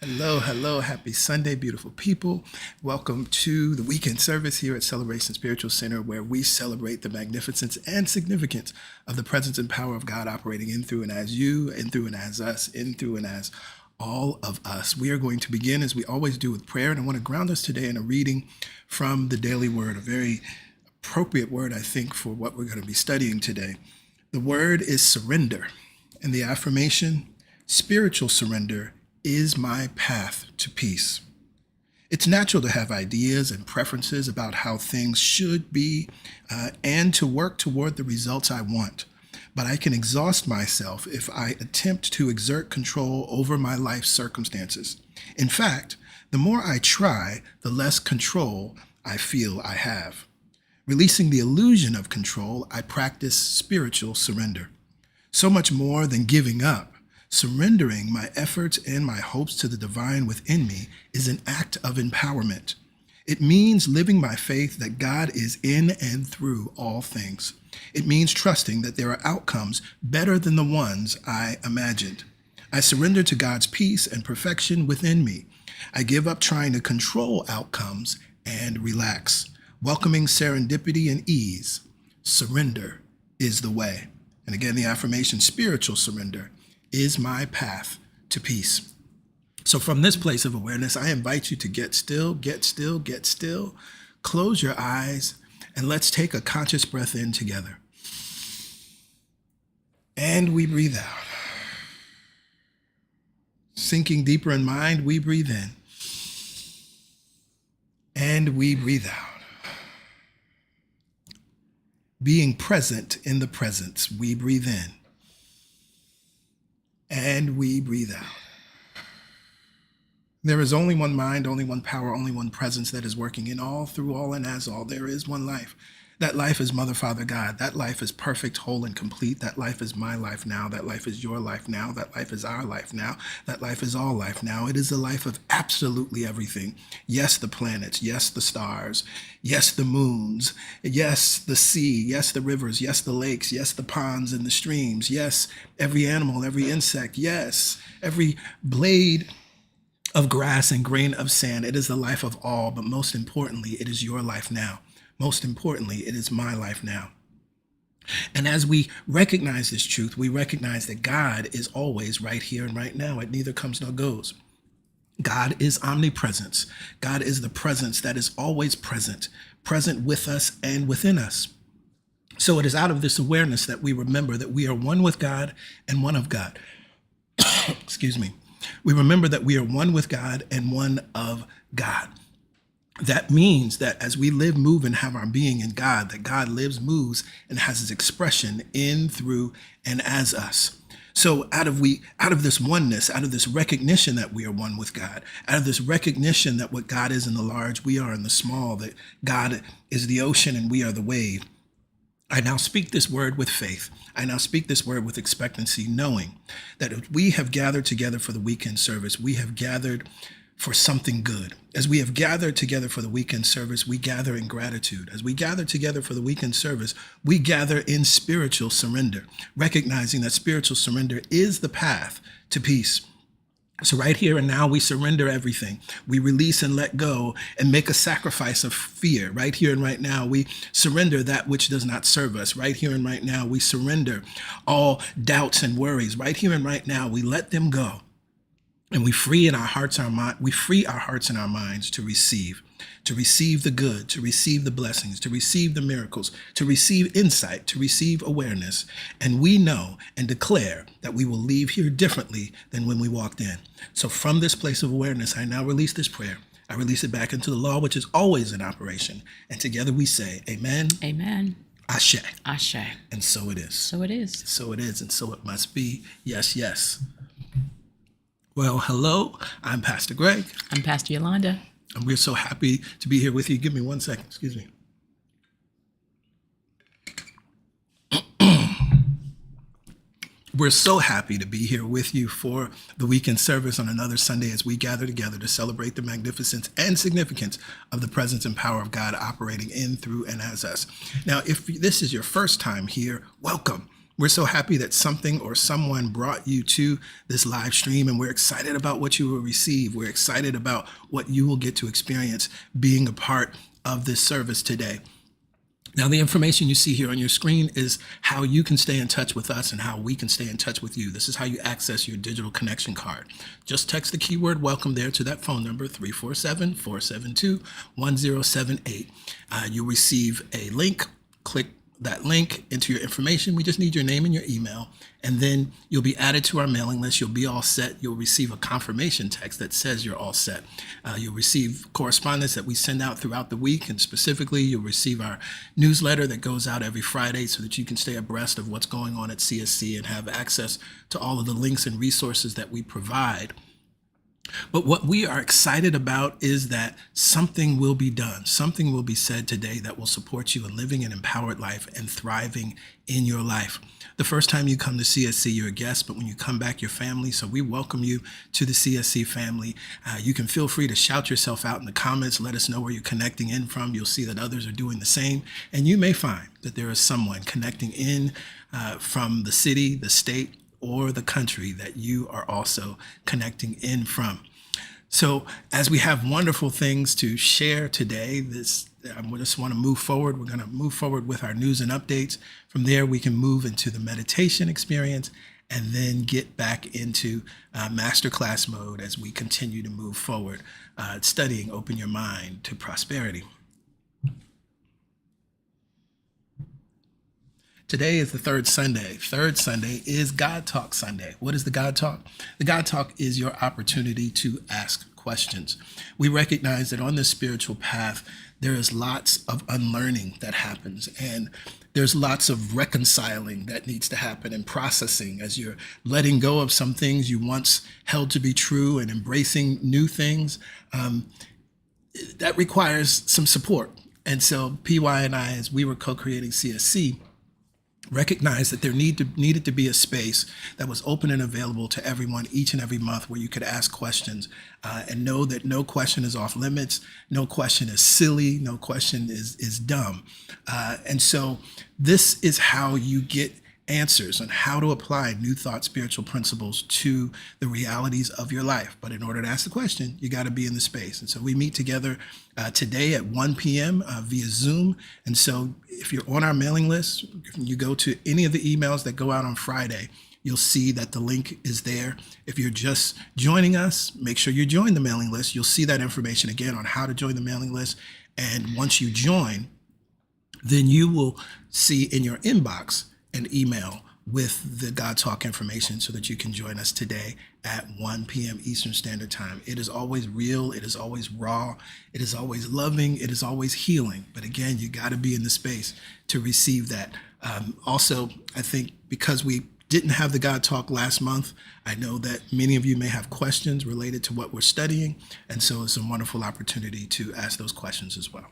Hello, hello, happy Sunday, beautiful people. Welcome to the weekend service here at Celebration Spiritual Center, where we celebrate the magnificence and significance of the presence and power of God operating in, through, and as you, in, through, and as us, in, through, and as all of us. We are going to begin, as we always do, with prayer, and I want to ground us today in a reading from the Daily Word, a very appropriate word, I think, for what we're going to be studying today. The word is surrender, and the affirmation, spiritual surrender, is my path to peace. It's natural to have ideas and preferences about how things should be and to work toward the results I want. But I can exhaust myself if I attempt to exert control over my life's circumstances. In fact, the more I try, the less control I feel I have. Releasing the illusion of control, I practice spiritual surrender. So much more than giving up. Surrendering my efforts and my hopes to the divine within me is an act of empowerment. It means living by faith that God is in and through all things. It means trusting that there are outcomes better than the ones I imagined. I surrender to God's peace and perfection within me. I give up trying to control outcomes and relax, welcoming serendipity and ease. Surrender is the way. And again, the affirmation, spiritual surrender, is my path to peace. So from this place of awareness, I invite you to get still, get still, get still. Close your eyes and let's take a conscious breath in together. And we breathe out. Sinking deeper in mind, we breathe in. And we breathe out. Being present in the presence, we breathe in. And we breathe out. There is only one mind, only one power, only one presence that is working in all, through all, and as all. There is one life. That life is Mother, Father, God. That life is perfect, whole, and complete. That life is my life now. That life is your life now. That life is our life now. That life is all life now. It is the life of absolutely everything. Yes, the planets. Yes, the stars. Yes, the moons. Yes, the sea. Yes, the rivers. Yes, the lakes. Yes, the ponds and the streams. Yes, every animal, every insect. Yes, every blade of grass and grain of sand. It is the life of all, but most importantly, it is your life now. Most importantly, it is my life now. And as we recognize this truth, we recognize that God is always right here and right now. It neither comes nor goes. God is omnipresence. God is the presence that is always present, present with us and within us. So it is out of this awareness that we remember that we are one with God and one of God. Excuse me. We remember that we are one with God and one of God. That means that as we live, move, and have our being in God, that God lives, moves, and has his expression in, through, and as us. So out of this oneness, out of this recognition that we are one with God, out of this recognition that what God is in the large, we are in the small, that God is the ocean and we are the wave, I now speak this word with faith. I now speak this word with expectancy, knowing that if we have gathered together for the weekend service, we have gathered for something good. As we have gathered together for the weekend service, we gather in gratitude. As we gather together for the weekend service, we gather in spiritual surrender, recognizing that spiritual surrender is the path to peace. So right here and now, we surrender everything. We release and let go and make a sacrifice of fear. Right here and right now, we surrender that which does not serve us. Right here and right now, we surrender all doubts and worries. Right here and right now, we let them go. And we free our hearts and our minds to receive the good, to receive the blessings, to receive the miracles, to receive insight, to receive awareness. And we know and declare that we will leave here differently than when we walked in. So from this place of awareness, I now release this prayer. I release it back into the law, which is always in operation. And together we say, amen. Amen. Ashe. Ashe. And so it is. So it is. So it is, and so it must be. Yes, yes. Well, hello, I'm Pastor Greg. I'm Pastor Yolanda. And we're so happy to be here with you. Give me 1 second, excuse me. We're so happy to be here with you for the weekend service on another Sunday as we gather together to celebrate the magnificence and significance of the presence and power of God operating in, through, and as us. Now, if this is your first time here, welcome. We're so happy that something or someone brought you to this live stream, and we're excited about what you will receive. We're excited about what you will get to experience being a part of this service today. Now, the information you see here on your screen is how you can stay in touch with us and how we can stay in touch with you. This is how you access your digital connection card. Just text the keyword welcome there to that phone number, 347-472-1078. You'll receive a link. Click that link, enter your information. We just need your name and your email, and then you'll be added to our mailing list. You'll be all set. You'll receive a confirmation text that says you're all set. You'll receive correspondence that we send out throughout the week, and specifically, you'll receive our newsletter that goes out every Friday so that you can stay abreast of what's going on at CSC and have access to all of the links and resources that we provide. But what we are excited about is that something will be done. Something will be said today that will support you in living an empowered life and thriving in your life. The first time you come to CSC, you're a guest, but when you come back, you're family. So we welcome you to the CSC family. You can feel free to shout yourself out in the comments. Let us know where you're connecting in from. You'll see that others are doing the same. And you may find that there is someone connecting in from the city, the state, or the country that you are also connecting in from. So as we have wonderful things to share today, we just want to move forward. We're going to move forward with our news and updates. From there, we can move into the meditation experience and then get back into masterclass mode as we continue to move forward, studying Open Your Mind to Prosperity. Today is the third Sunday. Third Sunday is God Talk Sunday. What is the God Talk? The God Talk is your opportunity to ask questions. We recognize that on this spiritual path, there is lots of unlearning that happens, and there's lots of reconciling that needs to happen and processing as you're letting go of some things you once held to be true and embracing new things. That requires some support. And so PY and I, as we were co-creating CSC, recognized that there needed to be a space that was open and available to everyone each and every month where you could ask questions and know that no question is off limits, no question is silly, no question is dumb. And so this is how you get answers on how to apply New Thought spiritual principles to the realities of your life. But in order to ask the question, you got to be in the space. And so we meet together today at 1 p.m. Via Zoom. And so if you're on our mailing list, you go to any of the emails that go out on Friday, you'll see that the link is there. If you're just joining us, make sure you join the mailing list. You'll see that information again on how to join the mailing list. And once you join, then you will see in your inbox an email with the God Talk information so that you can join us today at 1 p.m. Eastern Standard Time. It is always real. It is always raw. It is always loving. It is always healing. But again, you got to be in the space to receive that. Also, I think because we didn't have the God Talk last month, I know that many of you may have questions related to what we're studying. And so it's a wonderful opportunity to ask those questions as well.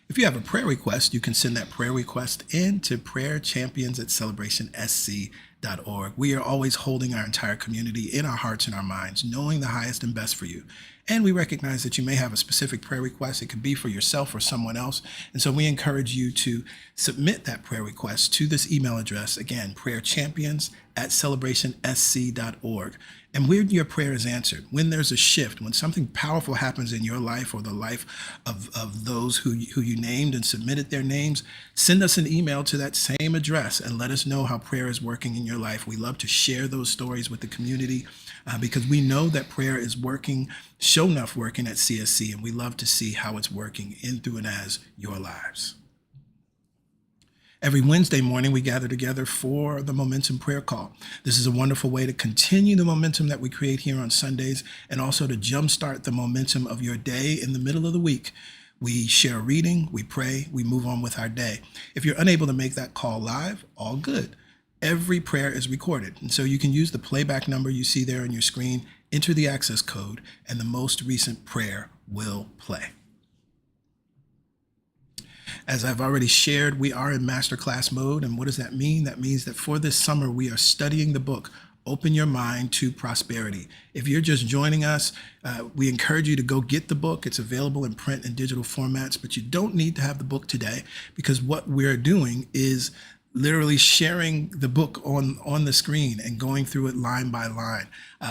If you have a prayer request, you can send that prayer request in to prayerchampions@celebrationsc.org. We are always holding our entire community in our hearts and our minds, knowing the highest and best for you. And we recognize that you may have a specific prayer request. It could be for yourself or someone else. And so we encourage you to submit that prayer request to this email address. Again, prayerchampions@celebrationsc.org. And when your prayer is answered, when there's a shift, when something powerful happens in your life or the life of those who you named and submitted their names, send us an email to that same address and let us know how prayer is working in your life. We love to share those stories with the community because we know that prayer is working, show enough working at CSC, and we love to see how it's working in, through, and as your lives. Every Wednesday morning, we gather together for the Momentum Prayer Call. This is a wonderful way to continue the momentum that we create here on Sundays and also to jumpstart the momentum of your day in the middle of the week. We share a reading, we pray, we move on with our day. If you're unable to make that call live, all good. Every prayer is recorded, and so you can use the playback number you see there on your screen, enter the access code, and the most recent prayer will play. As I've already shared, we are in masterclass mode. And what does that mean? That means that for this summer, we are studying the book, Open your mind to prosperity. If you're just joining us, we encourage you to go get the book. It's available in print and digital formats, but you don't need to have the book today, because what we're doing is literally sharing the book on the screen and going through it line by line.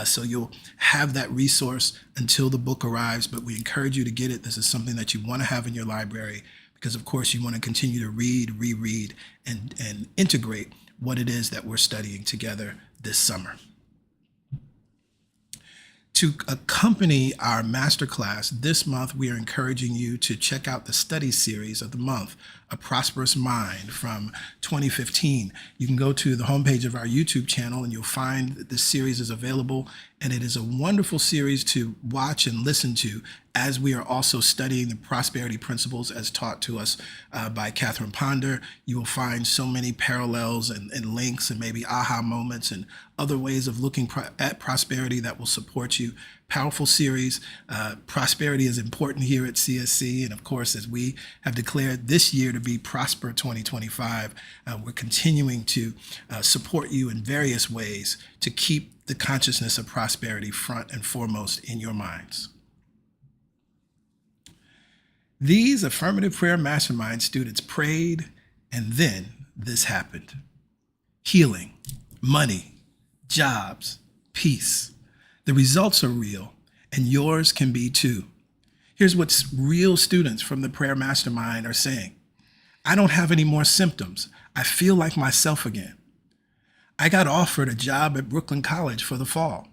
So you'll have that resource until the book arrives, but we encourage you to get it. This is something that you want to have in your library because, of course, you want to continue to read, reread, and integrate what it is that we're studying together this summer. To accompany our masterclass this month, we are encouraging you to check out the study series of the month, A Prosperous Mind from 2015. You can go to the homepage of our YouTube channel and you'll find that this series is available, and it is a wonderful series to watch and listen to as we are also studying the prosperity principles as taught to us by Catherine Ponder. You will find so many parallels and links and maybe aha moments and other ways of looking at prosperity that will support you. Powerful series. Prosperity is important here at CSC. And of course, as we have declared this year to be Prosper 2025, we're continuing to support you in various ways to keep the consciousness of prosperity front and foremost in your minds. These Affirmative Prayer Mastermind students prayed, and then this happened. Healing, money, jobs, peace. The results are real, and yours can be too. Here's what real students from the Prayer Mastermind are saying. I don't have any more symptoms. I feel like myself again. I got offered a job at Brooklyn College for the fall.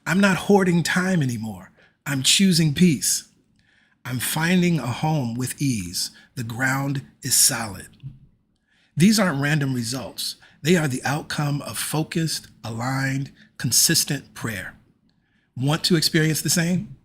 I'm not hoarding time anymore. I'm choosing peace. I'm finding a home with ease. The ground is solid. These aren't random results. They are the outcome of focused, aligned, consistent prayer. Want to experience the same?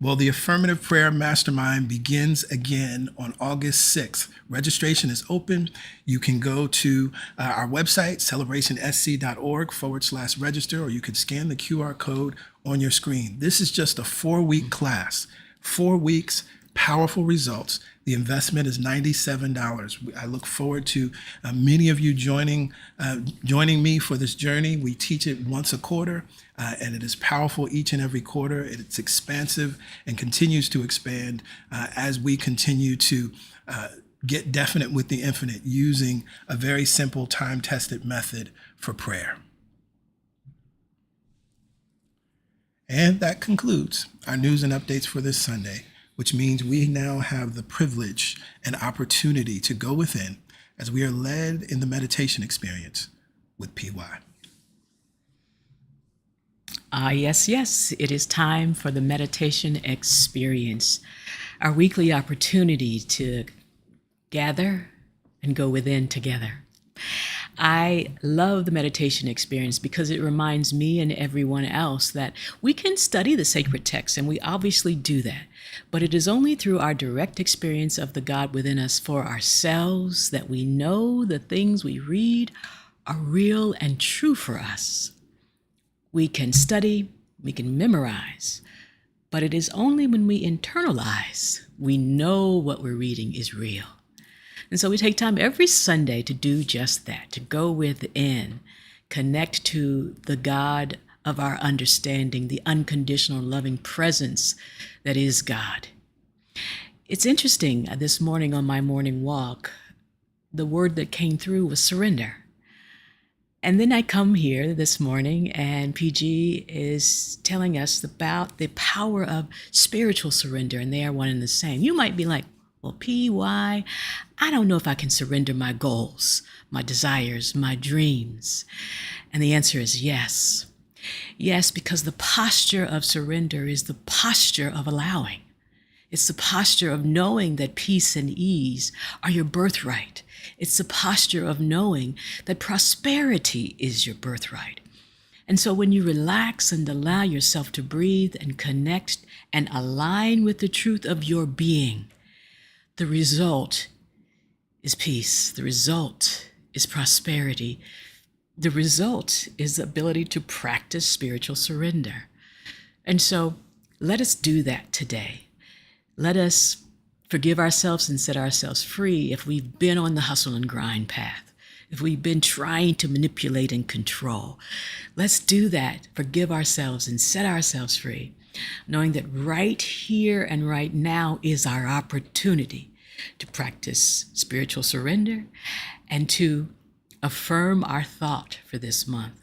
Well, the Affirmative Prayer Mastermind begins again on August 6th. Registration is open. You can go to our website, celebrationsc.org/register, or you could scan the QR code on your screen. This is just a 4-week class. 4 weeks, powerful results. The investment is $97. I look forward to many of you joining me for this journey. We teach it once a quarter, and it is powerful each and every quarter. It's expansive and continues to expand as we continue to get definite with the infinite using a very simple, time-tested method for prayer. And that concludes our news and updates for this Sunday, which means we now have the privilege and opportunity to go within as we are led in the meditation experience with PY. Yes, it is time for the meditation experience, our weekly opportunity to gather and go within together. I love the meditation experience because it reminds me and everyone else that we can study the sacred texts, and we obviously do that. But it is only through our direct experience of the God within us for ourselves that we know the things we read are real and true for us. We can study, we can memorize, but it is only when we internalize we know what we're reading is real. And so we take time every Sunday to do just that, to go within, connect to the God of our understanding, the unconditional loving presence that is God. It's interesting, this morning on my morning walk, the word that came through was surrender. And then I come here this morning and PG is telling us about the power of spiritual surrender, and they are one and the same. You might be like, well, PY, I don't know if I can surrender my goals, my desires, my dreams. And the answer is yes. Yes, because the posture of surrender is the posture of allowing. It's the posture of knowing that peace and ease are your birthright. It's the posture of knowing that prosperity is your birthright. And so when you relax and allow yourself to breathe and connect and align with the truth of your being, the result is peace. The result is prosperity. The result is the ability to practice spiritual surrender. And so let us do that today. Let us forgive ourselves and set ourselves free if we've been on the hustle and grind path. if we've been trying to manipulate and control. Let's do that, forgive ourselves and set ourselves free, knowing that right here and right now is our opportunity to practice spiritual surrender and to affirm our thought for this month.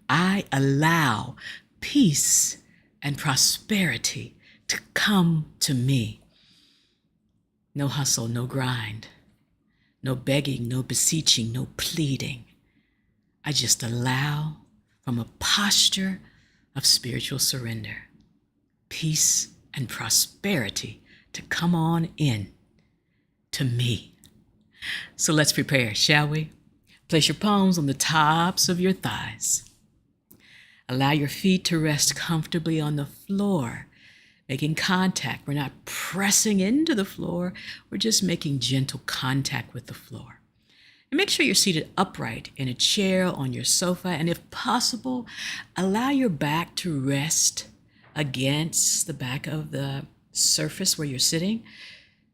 I allow peace and prosperity to come to me. No hustle, no grind, no begging, no beseeching, no pleading. I just allow from a posture of spiritual surrender, peace and prosperity to come on in to me. So let's prepare, shall we? Place your palms on the tops of your thighs. Allow your feet to rest comfortably on the floor, making contact. We're not pressing into the floor. We're just making gentle contact with the floor. And make sure you're seated upright in a chair, on your sofa, and if possible, allow your back to rest against the back of the surface where you're sitting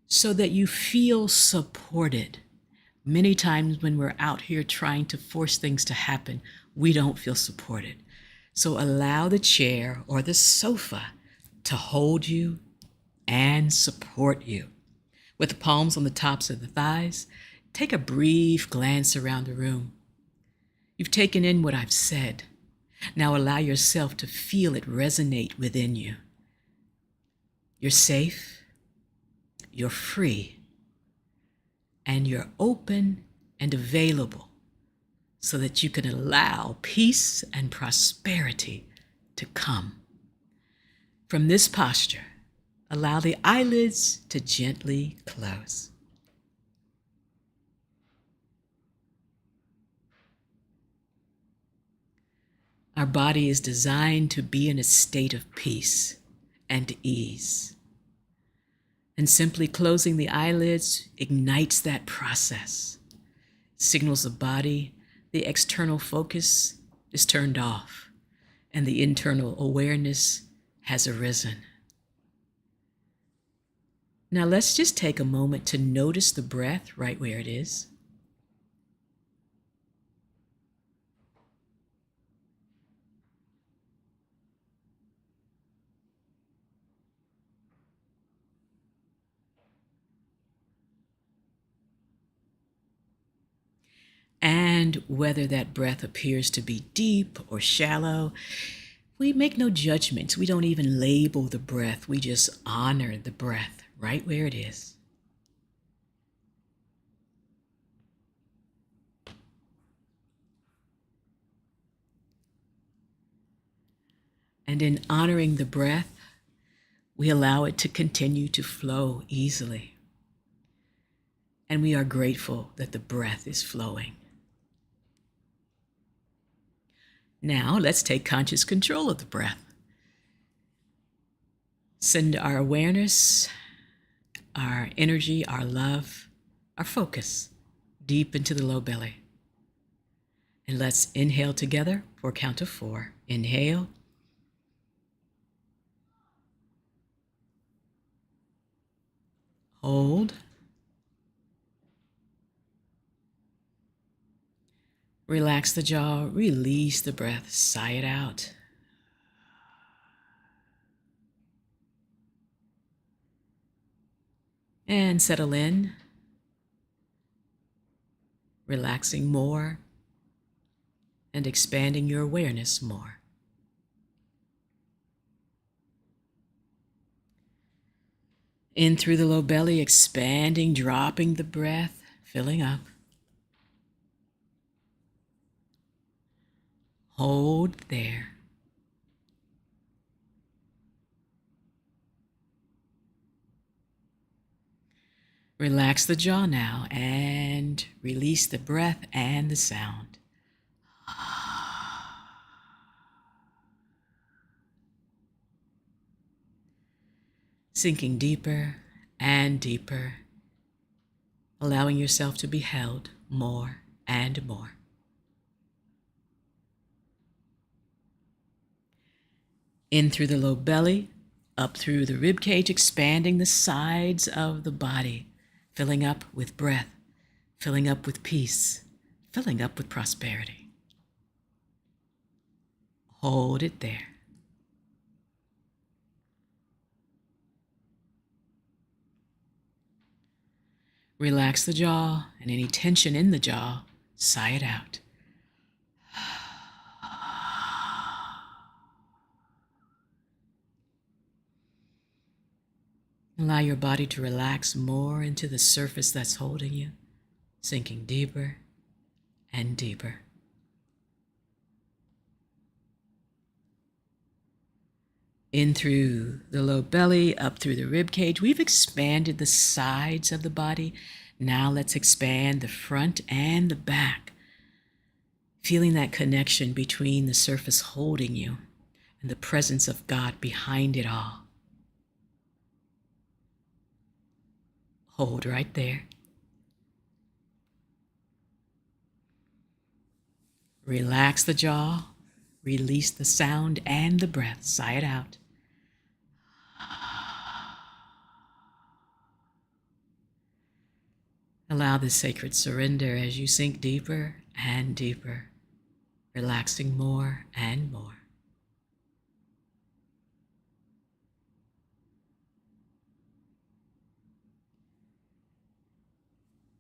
so that you feel supported. Many times when we're out here trying to force things to happen, we don't feel supported. So allow the chair or the sofa to hold you and support you. With the palms on the tops of the thighs, take a brief glance around the room. You've taken in what I've said. Now allow yourself to feel it resonate within you. You're safe, you're free, and you're open and available so that you can allow peace and prosperity to come. From this posture, allow the eyelids to gently close. Our body is designed to be in a state of peace and ease. And simply closing the eyelids ignites that process, signals the body the external focus is turned off and the internal awareness has arisen. Now let's just take a moment to notice the breath right where it is. And whether that breath appears to be deep or shallow, we make no judgments. We don't even label the breath. We just honor the breath right where it is. And in honoring the breath, we allow it to continue to flow easily. And we are grateful that the breath is flowing. Now, let's take conscious control of the breath. Send our awareness, our energy, our love, our focus deep into the low belly. And let's inhale together for a count of 4. Inhale. Hold. Relax the jaw, release the breath, sigh it out. And settle in, relaxing more and expanding your awareness more. In through the low belly, expanding, dropping the breath, filling up. Hold there. Relax the jaw now and release the breath and the sound. Sinking deeper and deeper, allowing yourself to be held more and more. In through the low belly, up through the rib cage, expanding the sides of the body, filling up with breath, filling up with peace, filling up with prosperity. Hold it there. Relax the jaw, and any tension in the jaw, sigh it out. Allow your body to relax more into the surface that's holding you, sinking deeper and deeper. In through the low belly, up through the rib cage. We've expanded the sides of the body. Now let's expand the front and the back. Feeling that connection between the surface holding you and the presence of God behind it all. Hold right there. Relax the jaw. Release the sound and the breath. Sigh it out. Allow this sacred surrender as you sink deeper and deeper, relaxing more and more.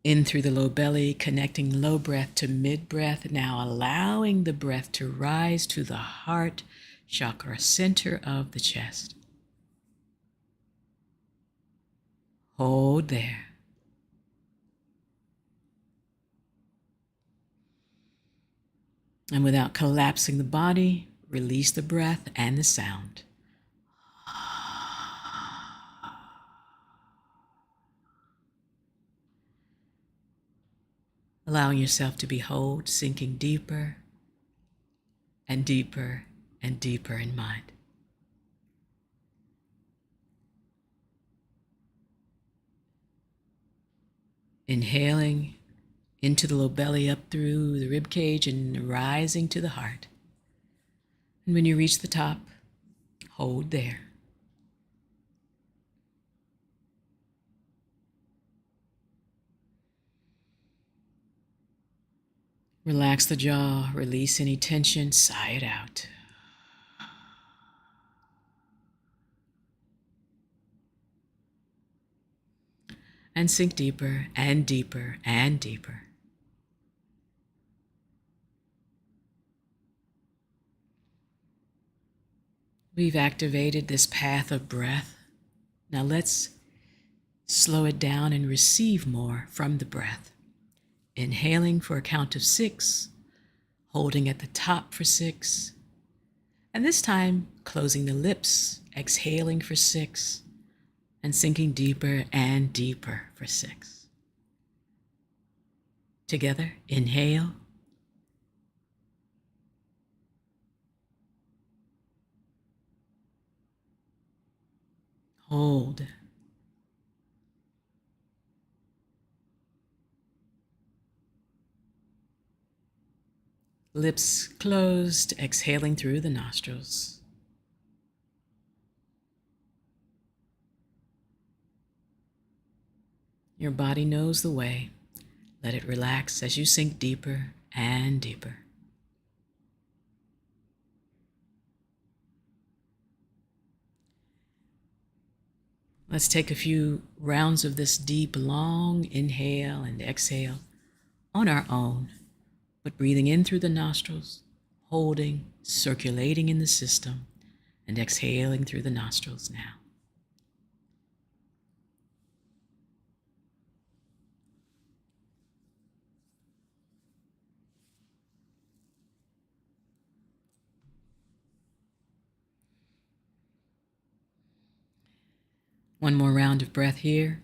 In through the low belly, connecting low breath to mid breath, now allowing the breath to rise to the heart chakra, center of the chest. Hold there. And without collapsing the body, release the breath and the sound. Allowing yourself to be whole, sinking deeper and deeper and deeper in mind. Inhaling into the low belly, up through the rib cage, and rising to the heart. And when you reach the top, hold there. Relax the jaw, release any tension, sigh it out. And sink deeper and deeper and deeper. We've activated this path of breath. Now let's slow it down and receive more from the breath. Inhaling for a count of 6, holding at the top for 6, and this time closing the lips, exhaling for 6, and sinking deeper and deeper for 6. Together, inhale. Hold. Lips closed, exhaling through the nostrils. Your body knows the way. Let it relax as you sink deeper and deeper. Let's take a few rounds of this deep, long inhale and exhale on our own, but breathing in through the nostrils, holding, circulating in the system, and exhaling through the nostrils now. One more round of breath here.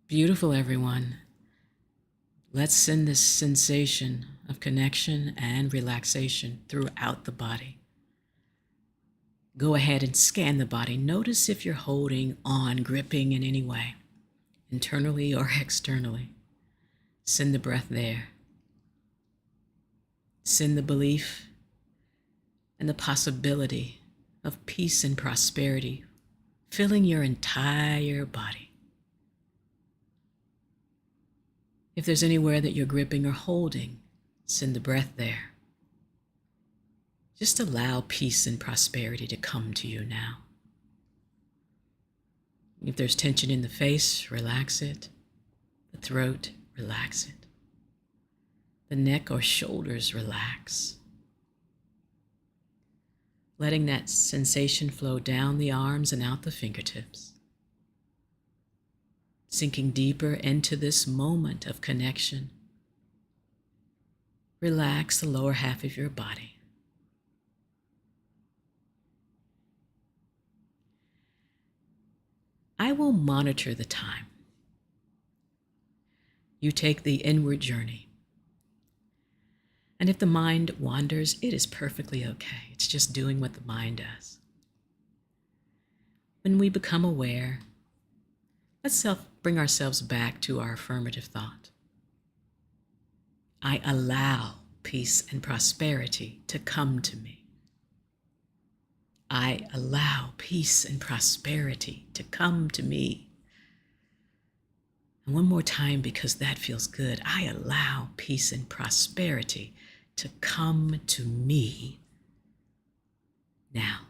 Beautiful, everyone. Let's send this sensation of connection and relaxation throughout the body. Go ahead and scan the body. Notice if you're holding on, gripping in any way, internally or externally. Send the breath there. Send the belief and the possibility of peace and prosperity filling your entire body. If there's anywhere that you're gripping or holding, send the breath there. Just allow peace and prosperity to come to you now. If there's tension in the face, relax it. The throat, relax it. The neck or shoulders, relax. Letting that sensation flow down the arms and out the fingertips. Sinking deeper into this moment of connection. Relax the lower half of your body. I will monitor the time. You take the inward journey. And if the mind wanders, it is perfectly okay. It's just doing what the mind does. When we become aware, let's bring ourselves back to our affirmative thought. I allow peace and prosperity to come to me. I allow peace and prosperity to come to me. And one more time, because that feels good. I allow peace and prosperity to come to me now.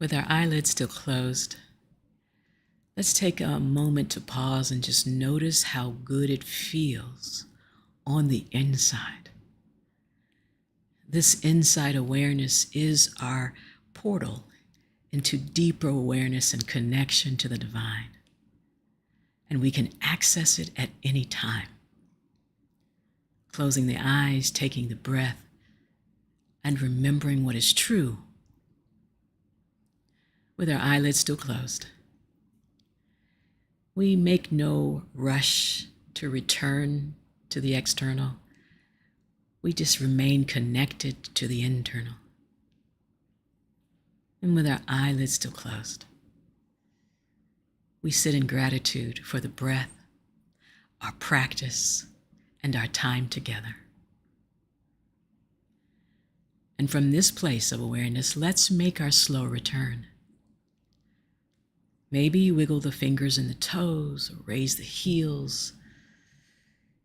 With our eyelids still closed, let's take a moment to pause and just notice how good it feels on the inside. This inside awareness is our portal into deeper awareness and connection to the divine. And we can access it at any time. Closing the eyes, taking the breath, and remembering what is true with our eyelids still closed. We make no rush to return to the external. We just remain connected to the internal. And with our eyelids still closed, we sit in gratitude for the breath, our practice, and our time together. And from this place of awareness, let's make our slow return. Maybe you wiggle the fingers and the toes, or raise the heels,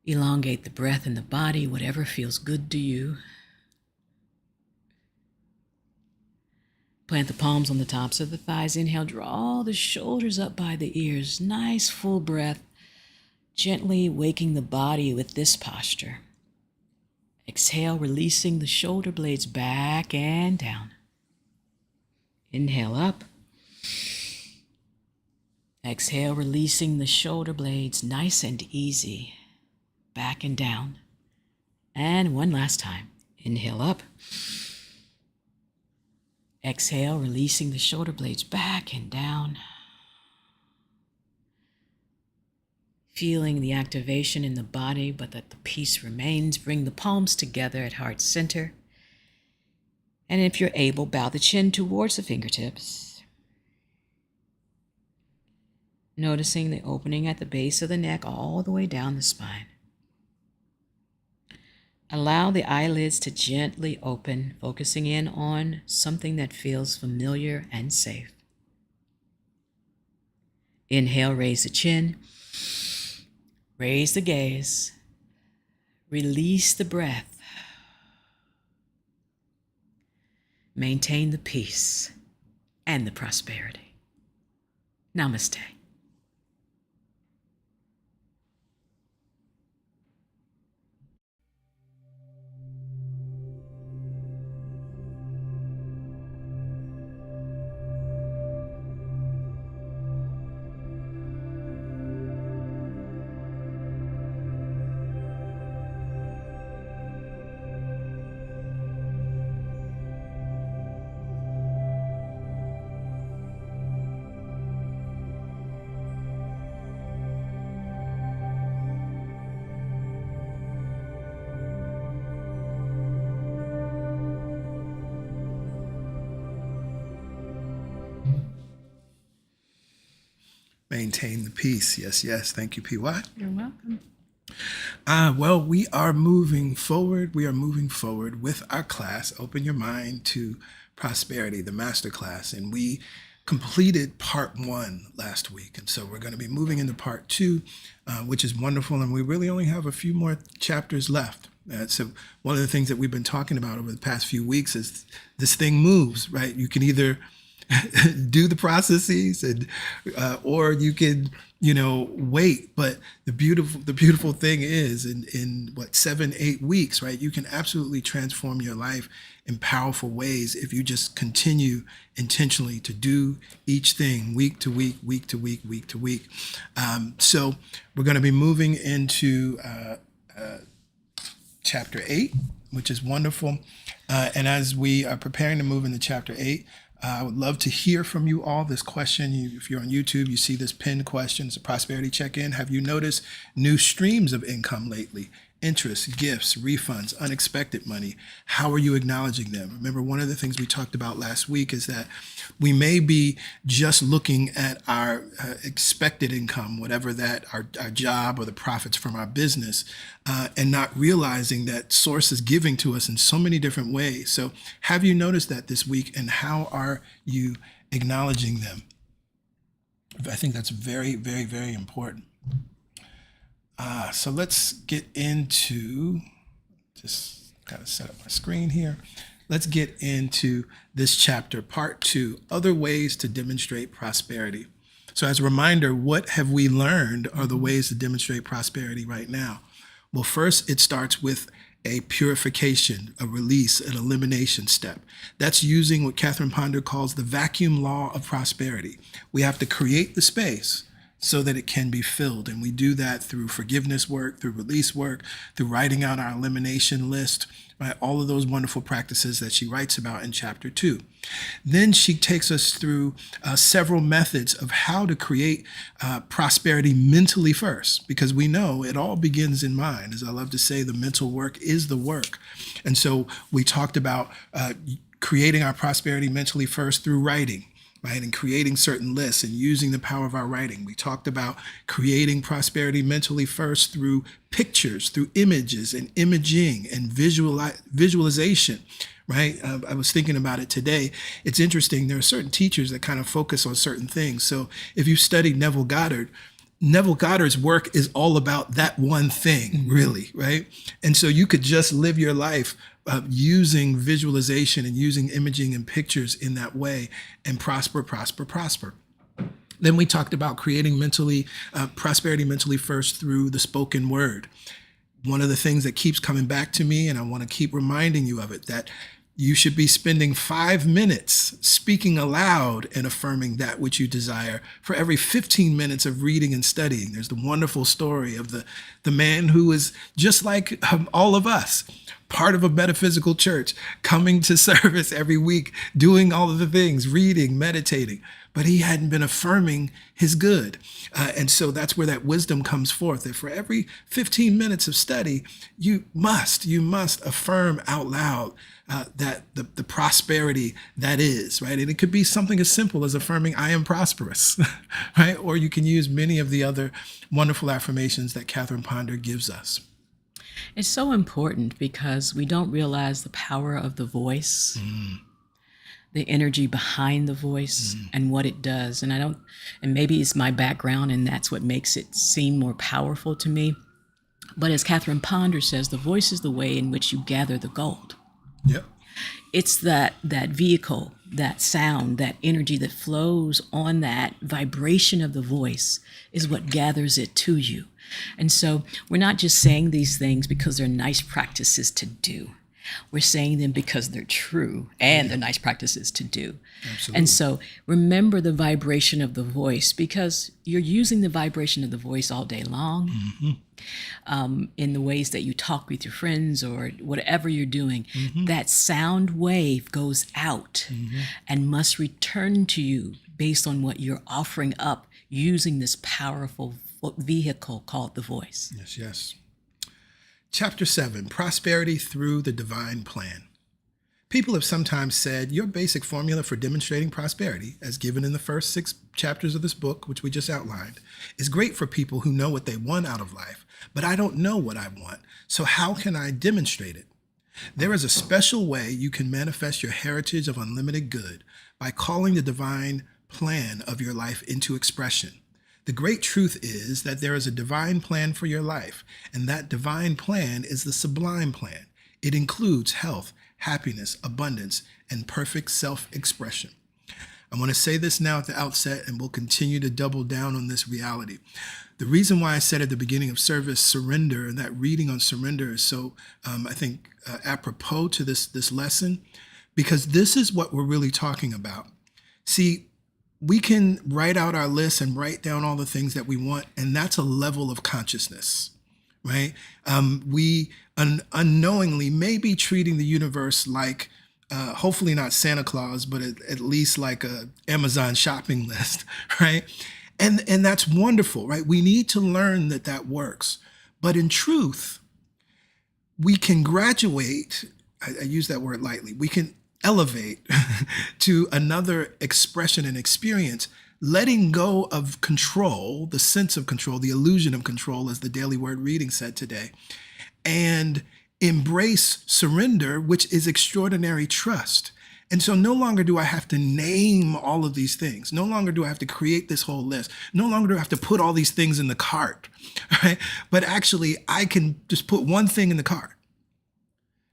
elongate the breath in the body, whatever feels good to you. Plant the palms on the tops of the thighs. Inhale, draw the shoulders up by the ears. Nice full breath. Gently waking the body with this posture. Exhale, releasing the shoulder blades back and down. Inhale up. Exhale, releasing the shoulder blades nice and easy. Back and down. And one last time. Inhale up. Exhale, releasing the shoulder blades back and down. Feeling the activation in the body, but that the peace remains. Bring the palms together at heart center. And if you're able, bow the chin towards the fingertips. Noticing the opening at the base of the neck all the way down the spine. Allow the eyelids to gently open, focusing in on something that feels familiar and safe. Inhale, raise the chin. Raise the gaze. Release the breath. Maintain the peace and the prosperity. Namaste. Maintain the peace. Yes, yes. Thank you, PY. You're welcome. Well, we are moving forward. We are moving forward with our class, Open Your Mind to Prosperity, the master class. And we completed part 1 last week. And so we're going to be moving into part 2, which is wonderful. And we really only have a few more chapters left. So one of the things that we've been talking about over the past few weeks is this thing moves, right? You can either do the processes and or you can wait, but the beautiful thing is in 7-8 weeks, right, you can absolutely transform your life in powerful ways if you just continue intentionally to do each thing week to week, week to week, week to week. So we're going to be moving into chapter 8, which is wonderful, and as we are preparing to move into chapter 8, I would love to hear from you all. This question, if you're on YouTube, you see this pinned question. It's a prosperity check-in. Have you noticed new streams of income lately? Interest, gifts, refunds, unexpected money. How are you acknowledging them? Remember, one of the things we talked about last week is that we may be just looking at our expected income, whatever that, our job or the profits from our business, and not realizing that Source is giving to us in so many different ways. So have you noticed that this week, and how are you acknowledging them? I think that's very, very, very important. So let's get into, just kind of set up my screen here. Let's get into this chapter, part 2, other ways to demonstrate prosperity. So as a reminder, what have we learned are the ways to demonstrate prosperity right now? Well, first, it starts with a purification, a release, an elimination step. That's using what Catherine Ponder calls the vacuum law of prosperity. We have to create the space so that it can be filled. And we do that through forgiveness work, through release work, through writing out our elimination list, right? All of those wonderful practices that she writes about in chapter 2. Then she takes us through several methods of how to create prosperity mentally first, because we know it all begins in mind. As I love to say, the mental work is the work. And so we talked about creating our prosperity mentally first through writing, right, and creating certain lists and using the power of our writing. We talked about creating prosperity mentally first through pictures, through images and imaging and visualization, right? I was thinking about it today. It's interesting. There are certain teachers that kind of focus on certain things. So if you study Neville Goddard's work is all about that one thing, really, right? And so you could just live your life using visualization and using imaging and pictures in that way, and prosper, prosper, prosper. Then we talked about creating prosperity mentally first through the spoken word. One of the things that keeps coming back to me, and I want to keep reminding you of it, that you should be spending 5 minutes speaking aloud and affirming that which you desire for every 15 minutes of reading and studying. There's the wonderful story of the man who is just like all of us, part of a metaphysical church, coming to service every week, doing all of the things, reading, meditating, but he hadn't been affirming his good. And so that's where that wisdom comes forth, that for every 15 minutes of study, you must affirm out loud that the prosperity that is, right? And it could be something as simple as affirming, I am prosperous, right? Or you can use many of the other wonderful affirmations that Catherine Ponder gives us. It's so important because we don't realize the power of the voice, the energy behind the voice, and what it does. And maybe it's my background and that's what makes it seem more powerful to me. But as Catherine Ponder says, the voice is the way in which you gather the gold. Yep. It's that vehicle, that sound, that energy that flows on that vibration of the voice is what gathers it to you. And so we're not just saying these things because they're nice practices to do. We're saying them because they're true and they're nice practices to do. Absolutely. And so remember the vibration of the voice, because you're using the vibration of the voice all day long. In the ways that you talk with your friends or whatever you're doing, that sound wave goes out and must return to you based on what you're offering up using this powerful vehicle called the voice. Yes, yes. Chapter 7, Prosperity Through the Divine Plan. People have sometimes said your basic formula for demonstrating prosperity, as given in the first 6 chapters of this book, which we just outlined, is great for people who know what they want out of life, but I don't know what I want, so how can I demonstrate it? There is a special way you can manifest your heritage of unlimited good by calling the divine plan of your life into expression. The great truth is that there is a divine plan for your life, and that divine plan is the sublime plan. It includes health, happiness, abundance, and perfect self-expression. I want to say this now at the outset, and we'll continue to double down on this reality. The reason why I said at the beginning of service, surrender, and that reading on surrender is so, I think, apropos to this lesson, because this is what we're really talking about. See, we can write out our list and write down all the things that we want, and that's a level of consciousness, right? We unknowingly may be treating the universe like, hopefully not Santa Claus, but at least like a Amazon shopping list, right? And that's wonderful, right? We need to learn that works. But in truth, we can graduate, I use that word lightly, we can elevate to another expression and experience, letting go of control, the sense of control, the illusion of control, as the Daily Word reading said today, and embrace surrender, which is extraordinary trust. And so no longer do I have to name all of these things. No longer do I have to create this whole list. No longer do I have to put all these things in the cart, right? But actually, I can just put one thing in the cart.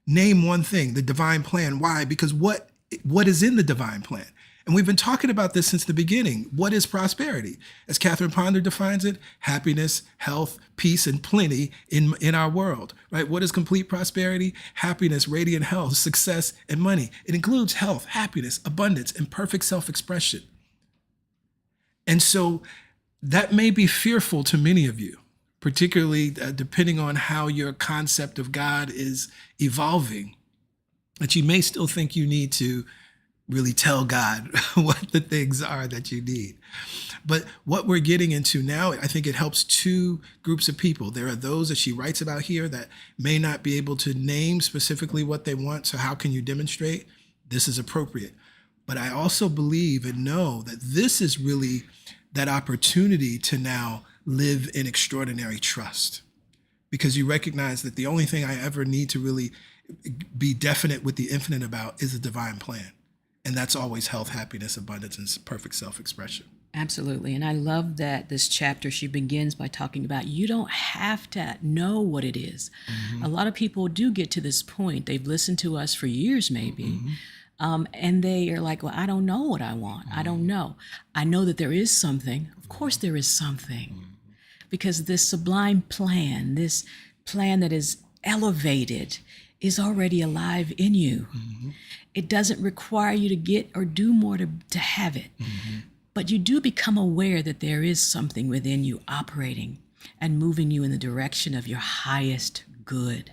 Name one thing, the divine plan. Why? Because what is in the divine plan? And we've been talking about this since the beginning. What is prosperity? As Catherine Ponder defines it, happiness, health, peace, and plenty in our world, right? What is complete prosperity? Happiness, radiant health, success, and money. It includes health, happiness, abundance, and perfect self-expression. And so that may be fearful to many of you, particularly depending on how your concept of God is evolving, that you may still think you need to really tell God what the things are that you need. But what we're getting into now, I think it helps 2 groups of people. There are those that she writes about here that may not be able to name specifically what they want. So how can you demonstrate? This is appropriate. But I also believe and know that this is really that opportunity to now live in extraordinary trust, because you recognize that the only thing I ever need to really be definite with the infinite about is the divine plan. And that's always health, happiness, abundance, and perfect self-expression. Absolutely. And I love that this chapter, she begins by talking about you don't have to know what it is. A lot of people do get to this point. They've listened to us for years, maybe. And they are like, well, I don't know what I want. I don't know. I know that there is something. Of course, there is something. Because this sublime plan, this plan that is elevated, is already alive in you. It doesn't require you to get or do more to have it. But you do become aware that there is something within you operating and moving you in the direction of your highest good.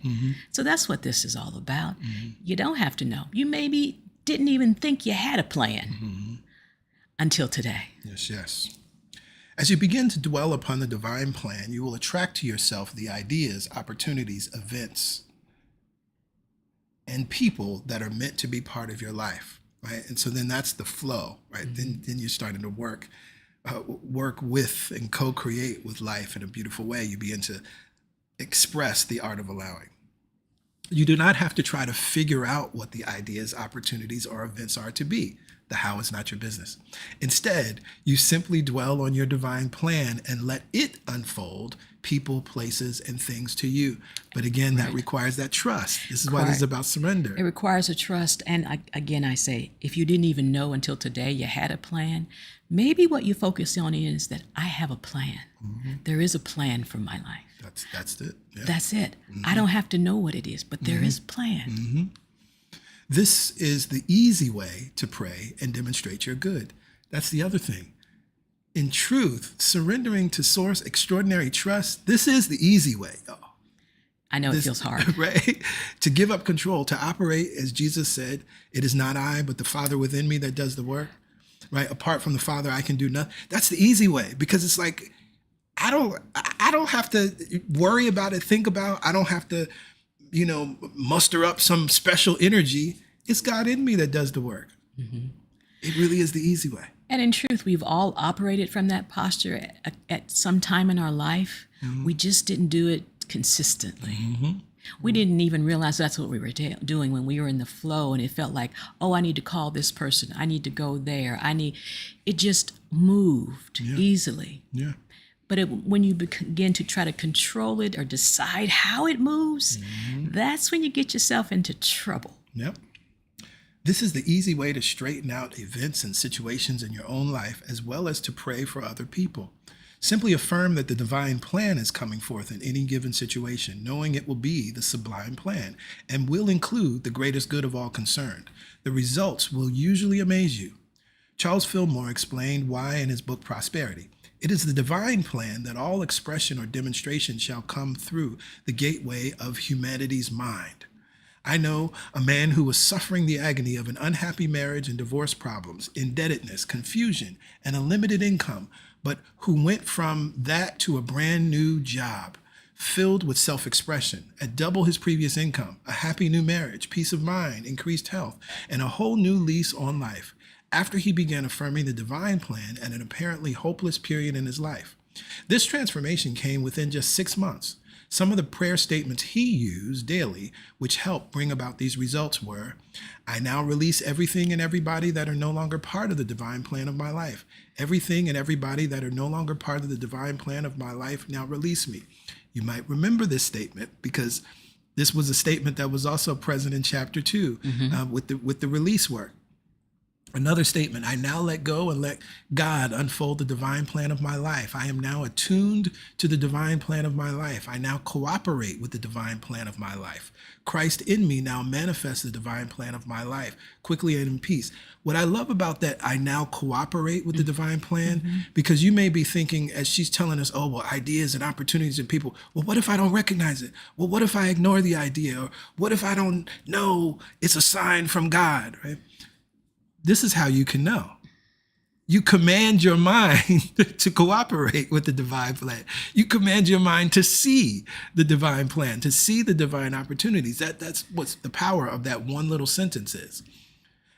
So that's what this is all about. You don't have to know. You maybe didn't even think you had a plan until today. Yes, yes. As you begin to dwell upon the divine plan, you will attract to yourself the ideas, opportunities, events, and people that are meant to be part of your life, right? And so then that's the flow, right? Then you're starting to work with and co-create with life in a beautiful way. You begin to express the art of allowing. You do not have to try to figure out what the ideas, opportunities, or events are to be. The how is not your business. Instead, you simply dwell on your divine plan and let it unfold people, places, and things to you. But again, that requires that trust. This is why this is about surrender. It requires a trust. And I say, if you didn't even know until today you had a plan, maybe what you focus on is that I have a plan. There is a plan for my life. That's it. Yeah. That's it. I don't have to know what it is, but there is a plan. This is the easy way to pray and demonstrate your good. That's the other thing. In truth, surrendering to Source extraordinary trust, this is the easy way, y'all. I know it feels hard. Right? To give up control, to operate, as Jesus said, it is not I, but the Father within me that does the work. Right? Apart from the Father, I can do nothing. That's the easy way, because it's like, I don't have to worry about it, think about, I don't have to, muster up some special energy. It's God in me that does the work. It really is the easy way. And in truth, we've all operated from that posture at some time in our life. We just didn't do it consistently. We didn't even realize that's what we were doing when we were in the flow, and it felt like, oh, I need to call this person. I need to go there. It just moved easily. Yeah. But when you begin to try to control it or decide how it moves, that's when you get yourself into trouble. Yep. This is the easy way to straighten out events and situations in your own life, as well as to pray for other people. Simply affirm that the divine plan is coming forth in any given situation, knowing it will be the sublime plan and will include the greatest good of all concerned. The results will usually amaze you. Charles Fillmore explained why in his book Prosperity. It is the divine plan that all expression or demonstration shall come through the gateway of humanity's mind. I know a man who was suffering the agony of an unhappy marriage and divorce problems, indebtedness, confusion, and a limited income, but who went from that to a brand new job, filled with self-expression, at double his previous income, a happy new marriage, peace of mind, increased health, and a whole new lease on life, after he began affirming the divine plan at an apparently hopeless period in his life. This transformation came within just 6 months. Some of the prayer statements he used daily, which helped bring about these results, were, I now release everything and everybody that are no longer part of the divine plan of my life. Everything and everybody that are no longer part of the divine plan of my life, now release me. You might remember this statement because this was a statement that was also present in chapter 2 with the release work. Another statement, I now let go and let God unfold the divine plan of my life. I am now attuned to the divine plan of my life. I now cooperate with the divine plan of my life. Christ in me now manifests the divine plan of my life quickly and in peace. What I love about that, I now cooperate with the divine plan, because you may be thinking, as she's telling us, oh, well, ideas and opportunities and people, well, what if I don't recognize it? Well, what if I ignore the idea? Or what if I don't know it's a sign from God, right? This is how you can know. You command your mind to cooperate with the divine plan. You command your mind to see the divine plan, to see the divine opportunities. That's what the power of that one little sentence is.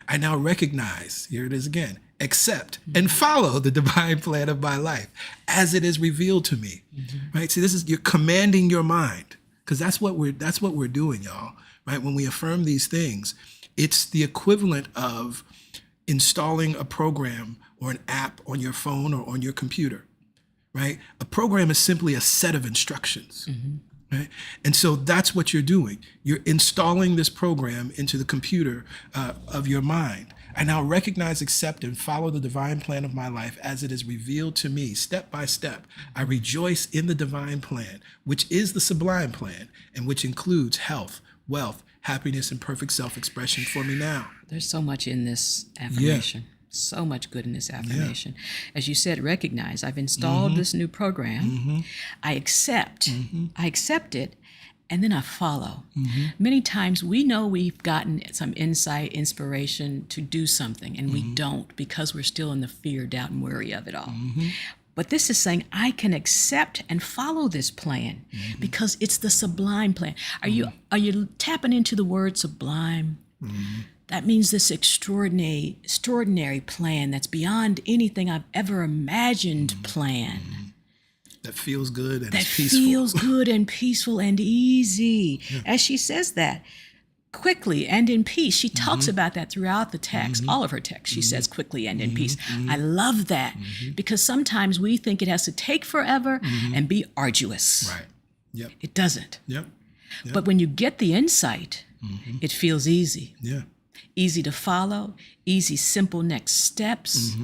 I now recognize, here it is again, accept and follow the divine plan of my life as it is revealed to me. Right? See, you're commanding your mind, because that's what we're doing, y'all. Right? When we affirm these things, it's the equivalent of installing a program or an app on your phone or on your computer, right? A program is simply a set of instructions. Right? And so that's what you're doing. You're installing this program into the computer of your mind. I now recognize, accept, and follow the divine plan of my life as it is revealed to me step by step. I rejoice in the divine plan, which is the sublime plan, and which includes health, wealth, happiness, and perfect self-expression for me now. There's so much in this affirmation. So much good in this affirmation. As you said, recognize, I've installed this new program. I accept. I accept it, and then I follow. Many times we know we've gotten some insight, inspiration to do something, and we don't because we're still in the fear, doubt, and worry of it all. But this is saying I can accept and follow this plan because it's the sublime plan. Are you tapping into the word sublime? That means this extraordinary plan that's beyond anything I've ever imagined plan. That feels good and That is peaceful. feels good and peaceful and easy. As she says that, quickly and in peace. She talks about that throughout the text, all of her text. She says quickly and in peace. I love that because sometimes we think it has to take forever and be arduous. Right. Yep. It doesn't. Yep. But when you get the insight, it feels easy. Yeah. Easy to follow, easy, simple next steps.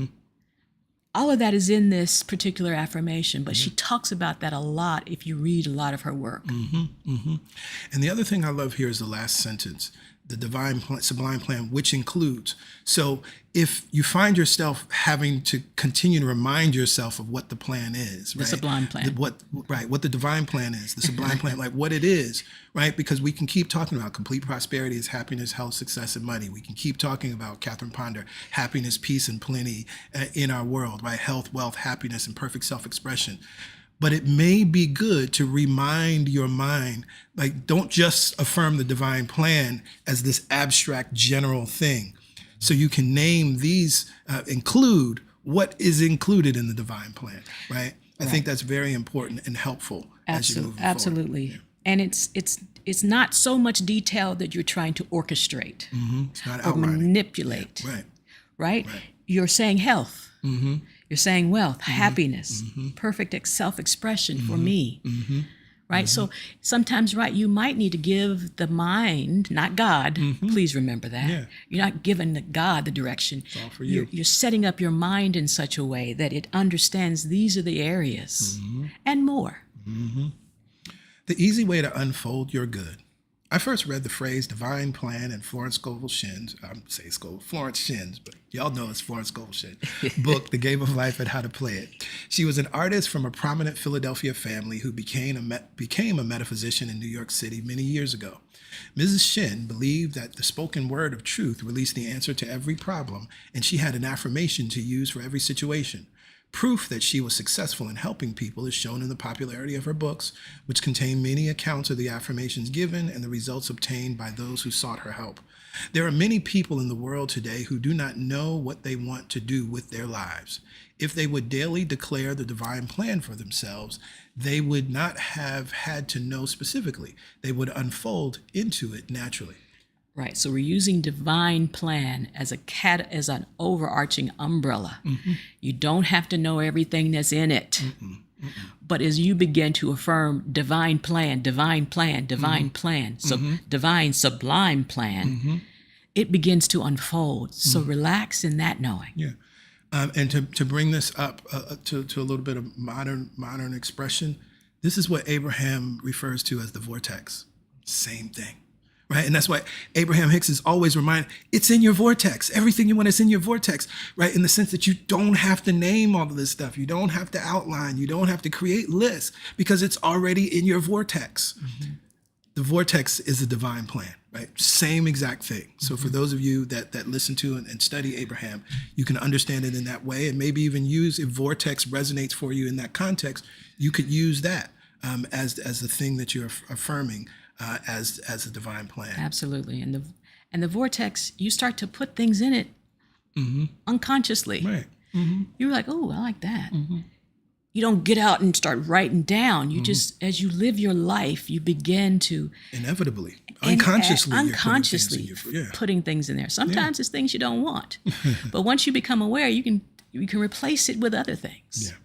All of that is in this particular affirmation, but she talks about that a lot if you read a lot of her work. And the other thing I love here is the last sentence, the divine sublime plan, which includes. So if you find yourself having to continue to remind yourself of what the plan is, The sublime plan. what the divine plan is, the sublime plan, like what it is, right? Because we can keep talking about complete prosperity is happiness, health, success, and money. We can keep talking about Catherine Ponder, happiness, peace, and plenty in our world, right? Health, wealth, happiness, and perfect self-expression. But it may be good to remind your mind, like, don't just affirm the divine plan as this abstract general thing. So you can name these, include what is included in the divine plan, right? I think that's very important and helpful as you move forward. Absolutely. And it's not so much detail that you're trying to orchestrate It's not or outlining. manipulate, right? You're saying health. You're saying wealth, happiness, perfect self-expression for me, right? So sometimes, right, you might need to give the mind, not God, please remember that. Yeah. You're not giving God the direction. It's all for you. You're setting up your mind in such a way that it understands these are the areas and more. The easy way to unfold your good. I first read the phrase divine plan in Florence Scovel Shinn's, Florence Shinn's, but y'all know it's Florence Scovel Shinn, book, The Game of Life and How to Play It. She was an artist from a prominent Philadelphia family who became a metaphysician in New York City many years ago. Mrs. Shinn believed that the spoken word of truth released the answer to every problem, and she had an affirmation to use for every situation. Proof that she was successful in helping people is shown in the popularity of her books, which contain many accounts of the affirmations given and the results obtained by those who sought her help. There are many people in the world today who do not know what they want to do with their lives. If they would daily declare the divine plan for themselves, they would not have had to know specifically. They would unfold into it naturally. Right. So we're using divine plan as as an overarching umbrella. You don't have to know everything that's in it. But as you begin to affirm divine plan, divine plan, divine plan, so divine sublime plan, it begins to unfold. So relax in that knowing. Yeah. And to bring this up to a little bit of modern expression, this is what Abraham refers to as the vortex. Same thing. Right. And that's why Abraham Hicks is always reminded, it's in your vortex. Everything you want is in your vortex, right? In the sense that you don't have to name all of this stuff. You don't have to outline. You don't have to create lists because it's already in your vortex. The vortex is the divine plan, right? Same exact thing. So for those of you that listen to and study Abraham, you can understand it in that way and maybe even use, if vortex resonates for you in that context, you could use that as the thing that you're affirming. As a divine plan. Absolutely. And the vortex, you start to put things in it unconsciously. Right. You're like, oh, I like that. You don't get out and start writing down. You just, as you live your life, you begin to Inevitably, unconsciously, putting things in there. Sometimes it's things you don't want. But once you become aware, you can you can replace it with other things. Yeah.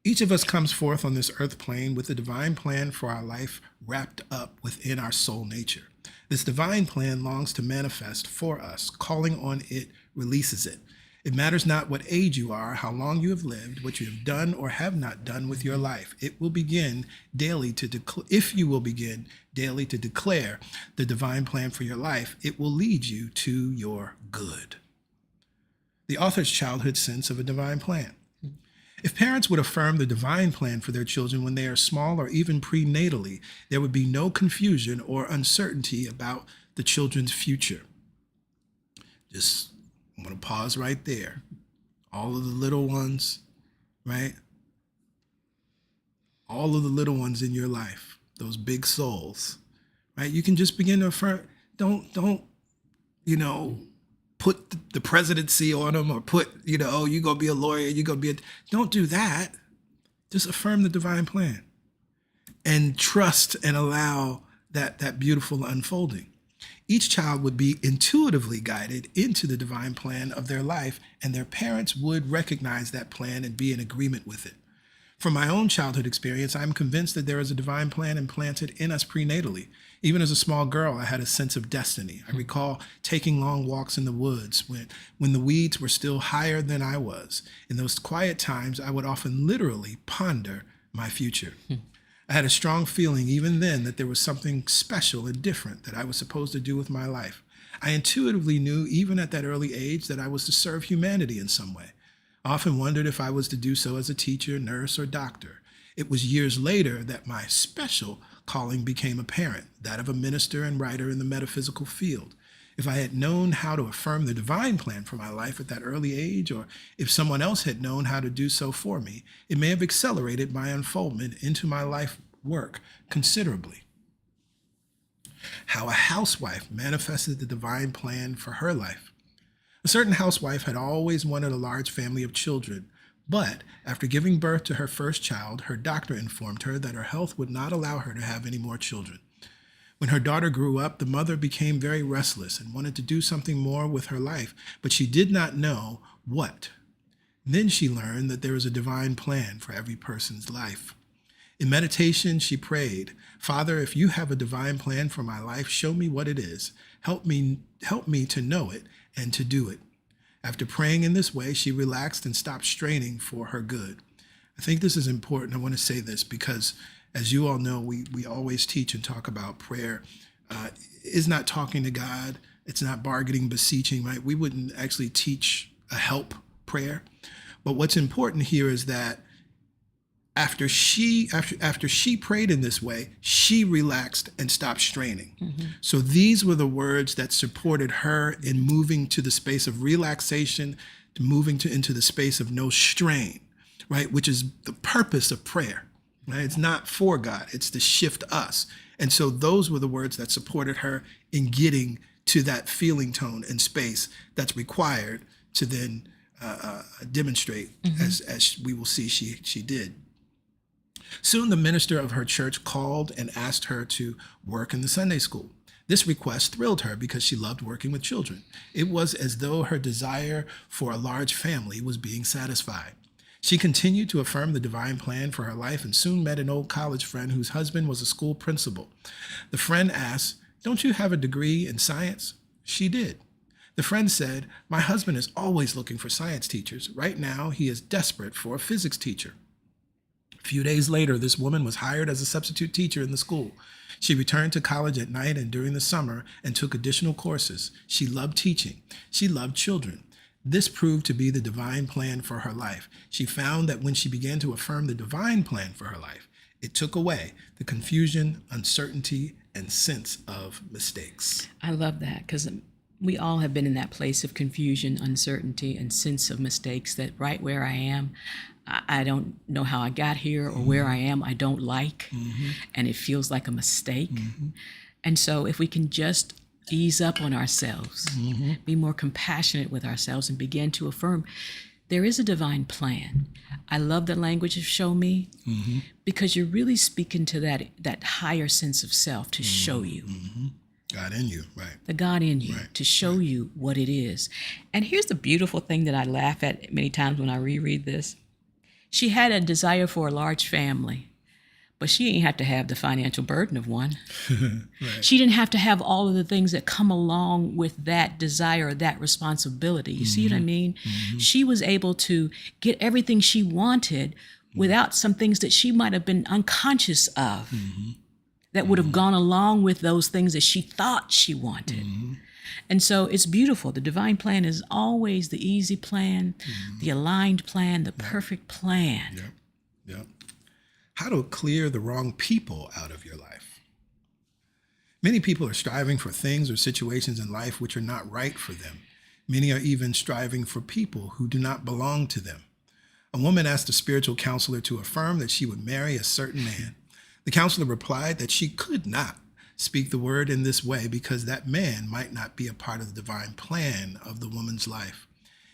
Each of us comes forth on this earth plane with a divine plan for our life wrapped up within our soul nature. This divine plan longs to manifest for us. Calling on it releases it. It matters not what age you are, how long you have lived, what you have done or have not done with your life. It will begin daily if you will begin daily to declare the divine plan for your life, it will lead you to your good. The author's childhood sense of a divine plan. If parents would affirm the divine plan for their children when they are small or even prenatally, there would be no confusion or uncertainty about the children's future. I'm going to pause right there. All of the little ones, right? All of the little ones in your life, those big souls, right? You can just begin to affirm. Don't, put the presidency on them or put, you're going to be a lawyer, don't do that. Just affirm the divine plan and trust and allow that beautiful unfolding. Each child would be intuitively guided into the divine plan of their life, and their parents would recognize that plan and be in agreement with it. From my own childhood experience, I'm convinced that there is a divine plan implanted in us prenatally. Even as a small girl, I had a sense of destiny. I recall taking long walks in the woods when the weeds were still higher than I was. In those quiet times, I would often literally ponder my future. I had a strong feeling even then that there was something special and different that I was supposed to do with my life. I intuitively knew, even at that early age, that I was to serve humanity in some way. I often wondered if I was to do so as a teacher, nurse, or doctor. It was years later that my special calling became apparent, that of a minister and writer in the metaphysical field. If I had known how to affirm the divine plan for my life at that early age, or if someone else had known how to do so for me, it may have accelerated my unfoldment into my life work considerably. How a housewife manifested the divine plan for her life. A certain housewife had always wanted a large family of children, but after giving birth to her first child, her doctor informed her that her health would not allow her to have any more children. When her daughter grew up, the mother became very restless and wanted to do something more with her life, but she did not know what. Then she learned that there is a divine plan for every person's life. In meditation, she prayed, "Father, if you have a divine plan for my life, show me what it is. Help me to know it and to do it." After praying in this way, she relaxed and stopped straining for her good. I think this is important. I want to say this because, as you all know, we always teach and talk about prayer. Is not talking to God. It's not bargaining, beseeching, right? We wouldn't actually teach a help prayer. But what's important here is that after she prayed in this way, she relaxed and stopped straining. Mm-hmm. So these were the words that supported her in moving to the space of relaxation, to moving into the space of no strain, right? Which is the purpose of prayer, right? It's not for God, it's to shift us. And so those were the words that supported her in getting to that feeling tone and space that's required to then demonstrate, mm-hmm. as we will see she did. Soon the minister of her church called and asked her to work in the Sunday school. This request thrilled her because she loved working with children. It was as though her desire for a large family was being satisfied. She continued to affirm the divine plan for her life and soon met an old college friend whose husband was a school principal. The friend asked, "Don't you have a degree in science?" She did. The friend said, "My husband is always looking for science teachers. Right now, he is desperate for a physics teacher." A few days later, this woman was hired as a substitute teacher in the school. She returned to college at night and during the summer and took additional courses. She loved teaching. She loved children. This proved to be the divine plan for her life. She found that when she began to affirm the divine plan for her life, it took away the confusion, uncertainty, and sense of mistakes. I love that because we all have been in that place of confusion, uncertainty, and sense of mistakes that right where I am, I don't know how I got here, or mm-hmm. where I am, I don't like, mm-hmm. and it feels like a mistake. Mm-hmm. And so if we can just ease up on ourselves, mm-hmm. be more compassionate with ourselves, and begin to affirm there is a divine plan. I love the language of show me, mm-hmm. because you're really speaking to that higher sense of self to mm-hmm. show you. Mm-hmm. God in you, right? The God in you Right, to show you what it is. And here's the beautiful thing that I laugh at many times when I reread this. She had a desire for a large family, but she didn't have to have the financial burden of one. Right. She didn't have to have all of the things that come along with that desire, that responsibility. You see what I mean? She was able to get everything she wanted without some things that she might have been unconscious of that would have gone along with those things that she thought she wanted. And so it's beautiful. The divine plan is always the easy plan, the aligned plan, the perfect plan. Yep. Yep. How to clear the wrong people out of your life. Many people are striving for things or situations in life which are not right for them. Many are even striving for people who do not belong to them. A woman asked a spiritual counselor to affirm that she would marry a certain man. The counselor replied that she could not speak the word in this way because that man might not be a part of the divine plan of the woman's life.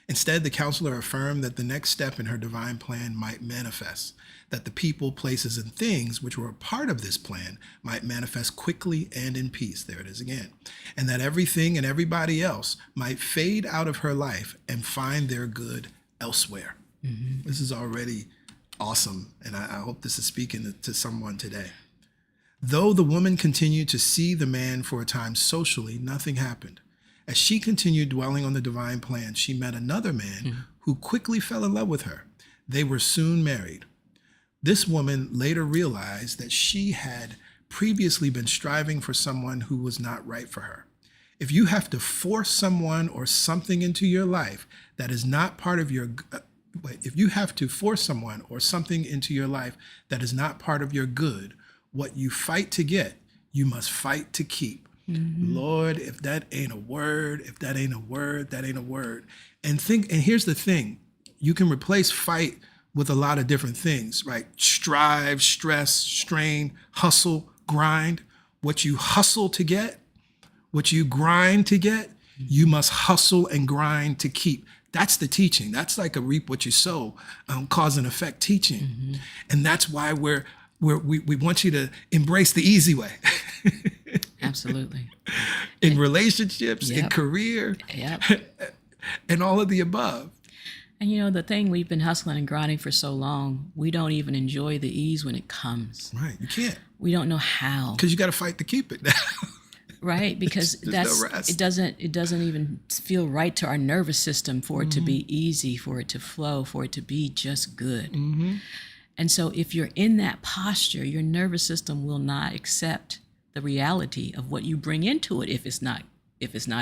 Instead, the counselor affirmed that the next step in her divine plan might manifest, that the people, places, and things which were a part of this plan might manifest quickly and in peace. There it is again. And that everything and everybody else might fade out of her life and find their good elsewhere. This is already awesome, and I hope this is speaking to someone today. Though the woman continued to see the man for a time socially, nothing happened. As she continued dwelling on the divine plan, she met another man who quickly fell in love with her. They were soon married. This woman later realized that she had previously been striving for someone who was not right for her. If you have to force someone or something into your life that is not part of your if you have to force someone or something into your life that is not part of your good, what you fight to get, you must fight to keep. Lord, if that ain't a word, if that ain't a word, that ain't a word. And here's the thing, you can replace fight with a lot of different things, right? Strive, stress, strain, hustle, grind. What you hustle to get, what you grind to get, you must hustle and grind to keep. That's the teaching. That's like a reap what you sow, cause and effect teaching. And that's why we want you to embrace the easy way. Absolutely. In relationships, in career, and all of the above. And you know, the thing, we've been hustling and grinding for so long, we don't even enjoy the ease when it comes. Right, you can't. We don't know how. Because you got to fight to keep it. Right, because it doesn't even feel right to our nervous system for it to be easy, for it to flow, for it to be just good. And so if you're in that posture, your nervous system will not accept the reality of what you bring into it if it's not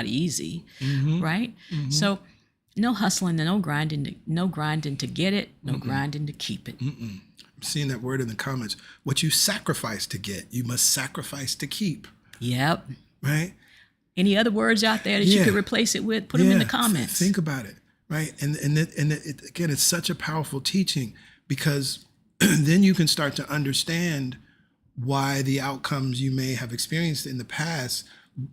easy, right? So no hustling and no grinding to get it, no grinding to keep it. I'm seeing that word in the comments. What you sacrifice to get, you must sacrifice to keep. Yep. Right? Any other words out there that you could replace it with? Put them in the comments. Think about it, right? And again, it's such a powerful teaching because then you can start to understand why the outcomes you may have experienced in the past,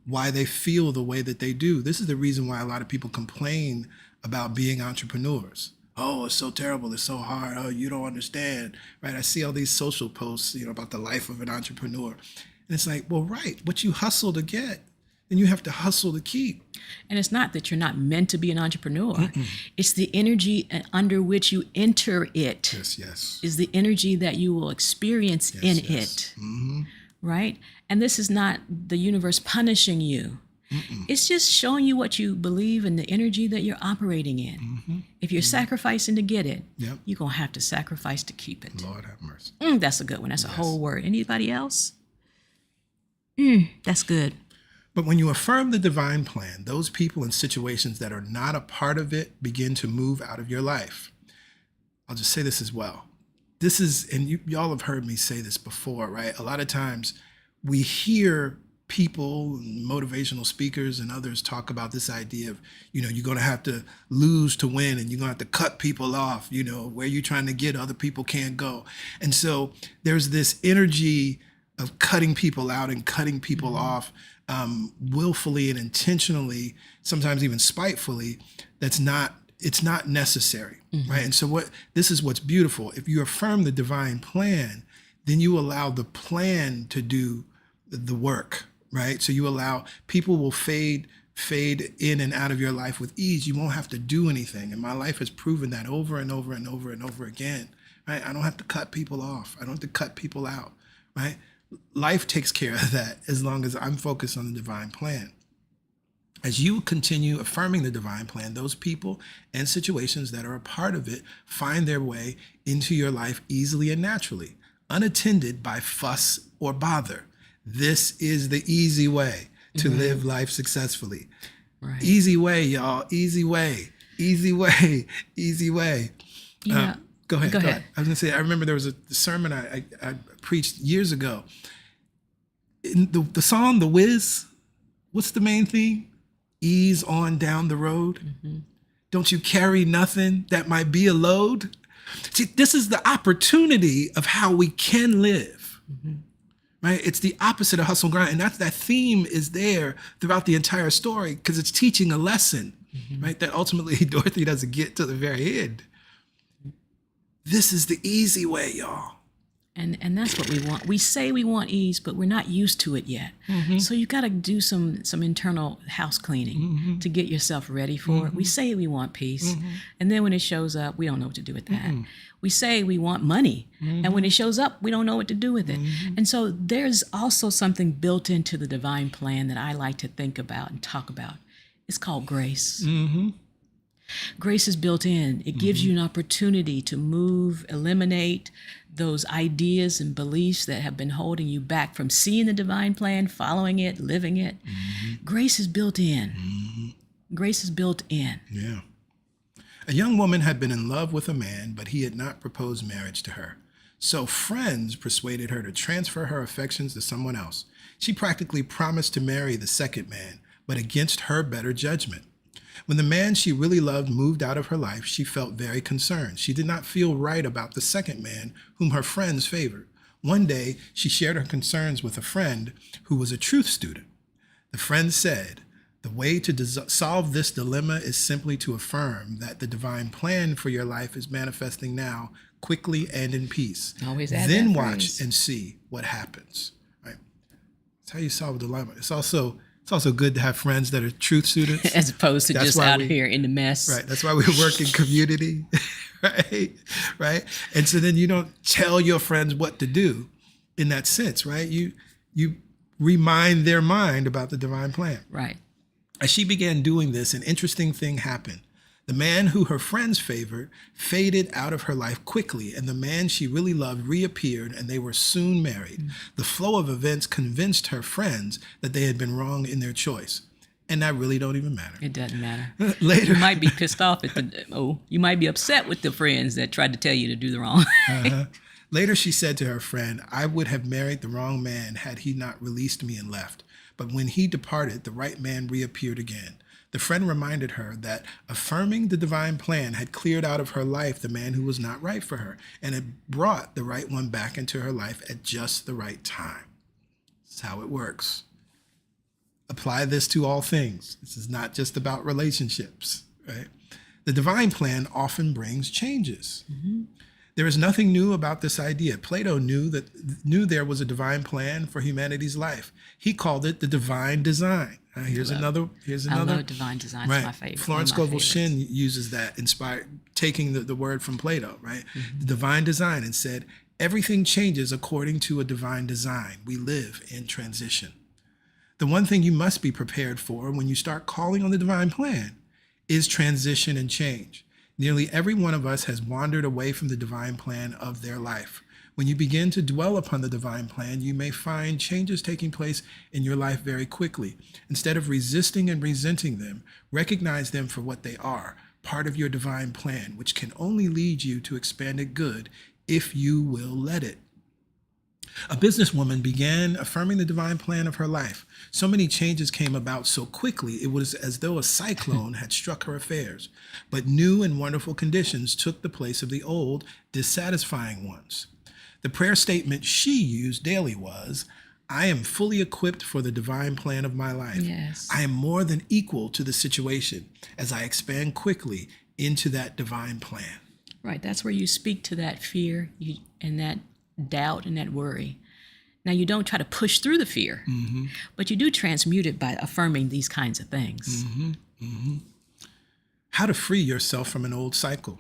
why they feel the way that they do. This is the reason why a lot of people complain about being entrepreneurs. Oh, it's so terrible. It's so hard. Oh, you don't understand, right? I see all these social posts, about the life of an entrepreneur. And it's like, well, right, what you hustle to get, then you have to hustle to keep. And it's not that you're not meant to be an entrepreneur. It's the energy under which you enter it. Yes. Is the energy that you will experience in it. Right? And this is not the universe punishing you. It's just showing you what you believe and the energy that you're operating in. If you're sacrificing to get it, you're going to have to sacrifice to keep it. Lord have mercy. That's a good one. That's a whole word. Anybody else? That's good. But when you affirm the divine plan, those people and situations that are not a part of it begin to move out of your life. I'll just say this as well. This is, and y'all have heard me say this before, right? A lot of times we hear people, motivational speakers and others talk about this idea of, you're going to have to lose to win and you're going to have to cut people off, where you're trying to get, other people can't go. And so there's this energy of cutting people out and cutting people off willfully and intentionally, sometimes even spitefully. It's not necessary, right? And so this is what's beautiful. If you affirm the divine plan, then you allow the plan to do the work, right? So you allow people will fade in and out of your life with ease. You won't have to do anything. And my life has proven that over and over and over and over again, right? I don't have to cut people off. I don't have to cut people out, right? Life takes care of that as long as I'm focused on the divine plan. As you continue affirming the divine plan, those people and situations that are a part of it find their way into your life easily and naturally, unattended by fuss or bother. This is the easy way to live life successfully. Right. Easy way, y'all. Easy way. Easy way. Easy way. Yeah. Go ahead. Go ahead. I was going to say, I remember there was a sermon I preached years ago. In the song, The Wiz, what's the main theme? Ease on down the road. Don't you carry nothing that might be a load? See, this is the opportunity of how we can live, right? It's the opposite of hustle grind. And that theme is there throughout the entire story because it's teaching a lesson, right? That ultimately Dorothy doesn't get to the very end. This is the easy way, y'all. And that's what we want. We say we want ease, but we're not used to it yet. So you got to do some internal house cleaning to get yourself ready for it. We say we want peace, and then when it shows up, we don't know what to do with that. We say we want money, and when it shows up, we don't know what to do with it. And so there's also something built into the divine plan that I like to think about and talk about. It's called grace. Grace is built in. It gives you an opportunity to move, eliminate those ideas and beliefs that have been holding you back from seeing the divine plan, following it, living it. Grace is built in. Grace is built in. Yeah. A young woman had been in love with a man, but he had not proposed marriage to her. So friends persuaded her to transfer her affections to someone else. She practically promised to marry the second man, but against her better judgment. When the man she really loved moved out of her life, she felt very concerned. She did not feel right about the second man whom her friends favored. One day, she shared her concerns with a friend who was a truth student. The friend said, "The way to solve this dilemma is simply to affirm that the divine plan for your life is manifesting now, quickly and in peace. Always add Then that watch phrase. and see what happens." Right? That's how you solve a dilemma. It's also good to have friends that are truth students. As opposed to That's just why out we- here in the mess. Right. That's why we work in community. Right. Right. And so then you don't tell your friends what to do in that sense, right? You remind their mind about the divine plan. Right. As she began doing this, an interesting thing happened. The man who her friends favored faded out of her life quickly, and the man she really loved reappeared, and they were soon married. The flow of events convinced her friends that they had been wrong in their choice. And that really don't even matter. It doesn't matter. Later, You might be pissed off at you might be upset with the friends that tried to tell you to do the wrong. Later, she said to her friend, "I would have married the wrong man had he not released me and left. But when he departed, the right man reappeared again." The friend reminded her that affirming the divine plan had cleared out of her life the man who was not right for her, and had brought the right one back into her life at just the right time. That's how it works. Apply this to all things. This is not just about relationships, right? The divine plan often brings changes. There is nothing new about this idea. Plato knew there was a divine plan for humanity's life. He called it the divine design. Here's another. I love divine design. It's my favorite. Florence One of my Scovel Shinn favorites. uses that, taking the word from Plato, right? The divine design, and said, everything changes according to a divine design. We live in transition. The one thing you must be prepared for when you start calling on the divine plan is transition and change. Nearly every one of us has wandered away from the divine plan of their life. When you begin to dwell upon the divine plan, you may find changes taking place in your life very quickly. Instead of resisting and resenting them, recognize them for what they are, part of your divine plan, which can only lead you to expanded good if you will let it. A businesswoman began affirming the divine plan of her life. So many changes came about so quickly, it was as though a cyclone had struck her affairs. But new and wonderful conditions took the place of the old, dissatisfying ones. The prayer statement she used daily was, "I am fully equipped for the divine plan of my life. Yes. I am more than equal to the situation as I expand quickly into that divine plan." Right. That's where you speak to that fear and that doubt and that worry. Now, you don't try to push through the fear, but you do transmute it by affirming these kinds of things. How to free yourself from an old cycle.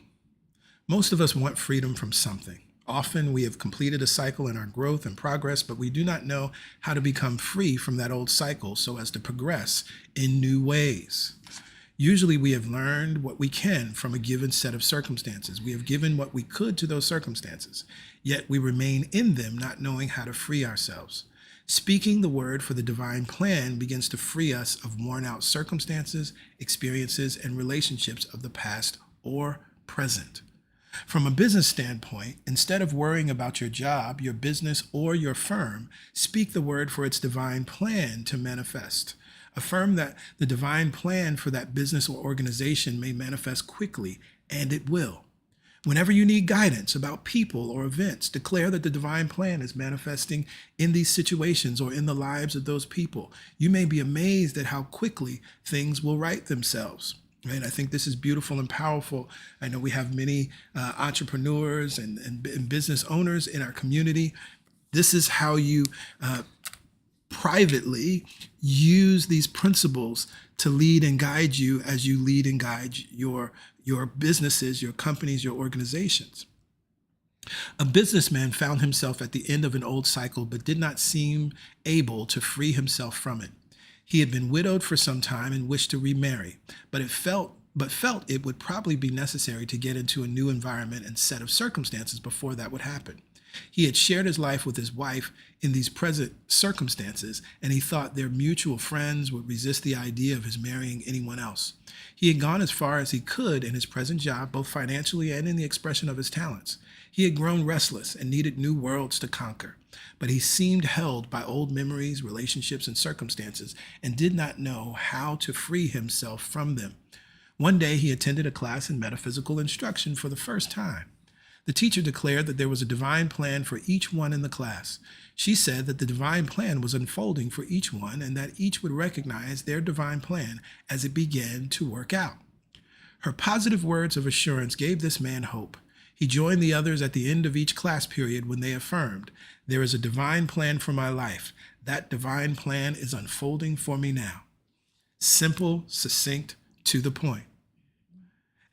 Most of us want freedom from something. Often we have completed a cycle in our growth and progress, but we do not know how to become free from that old cycle so as to progress in new ways. Usually we have learned what we can from a given set of circumstances. We have given what we could to those circumstances, yet we remain in them not knowing how to free ourselves. Speaking the word for the divine plan begins to free us of worn out circumstances, experiences, and relationships of the past or present. From a business standpoint, instead of worrying about your job, your business, or your firm, speak the word for its divine plan to manifest. Affirm that the divine plan for that business or organization may manifest quickly, and it will. Whenever you need guidance about people or events, declare that the divine plan is manifesting in these situations or in the lives of those people. You may be amazed at how quickly things will right themselves. Right? I think this is beautiful and powerful. I know we have many entrepreneurs and business owners in our community. This is how you privately use these principles to lead and guide you as you lead and guide your businesses, your companies, your organizations. A businessman found himself at the end of an old cycle, but did not seem able to free himself from it. He had been widowed for some time and wished to remarry, but felt it would probably be necessary to get into a new environment and set of circumstances before that would happen. He had shared his life with his wife in these present circumstances, and he thought their mutual friends would resist the idea of his marrying anyone else. He had gone as far as he could in his present job, both financially and in the expression of his talents. He had grown restless and needed new worlds to conquer, but he seemed held by old memories, relationships, and circumstances, and did not know how to free himself from them. One day he attended a class in metaphysical instruction for the first time. The teacher declared that there was a divine plan for each one in the class. She said that the divine plan was unfolding for each one and that each would recognize their divine plan as it began to work out. Her positive words of assurance gave this man hope. He joined the others at the end of each class period when they affirmed, "There is a divine plan for my life. That divine plan is unfolding for me now." Simple, succinct, to the point.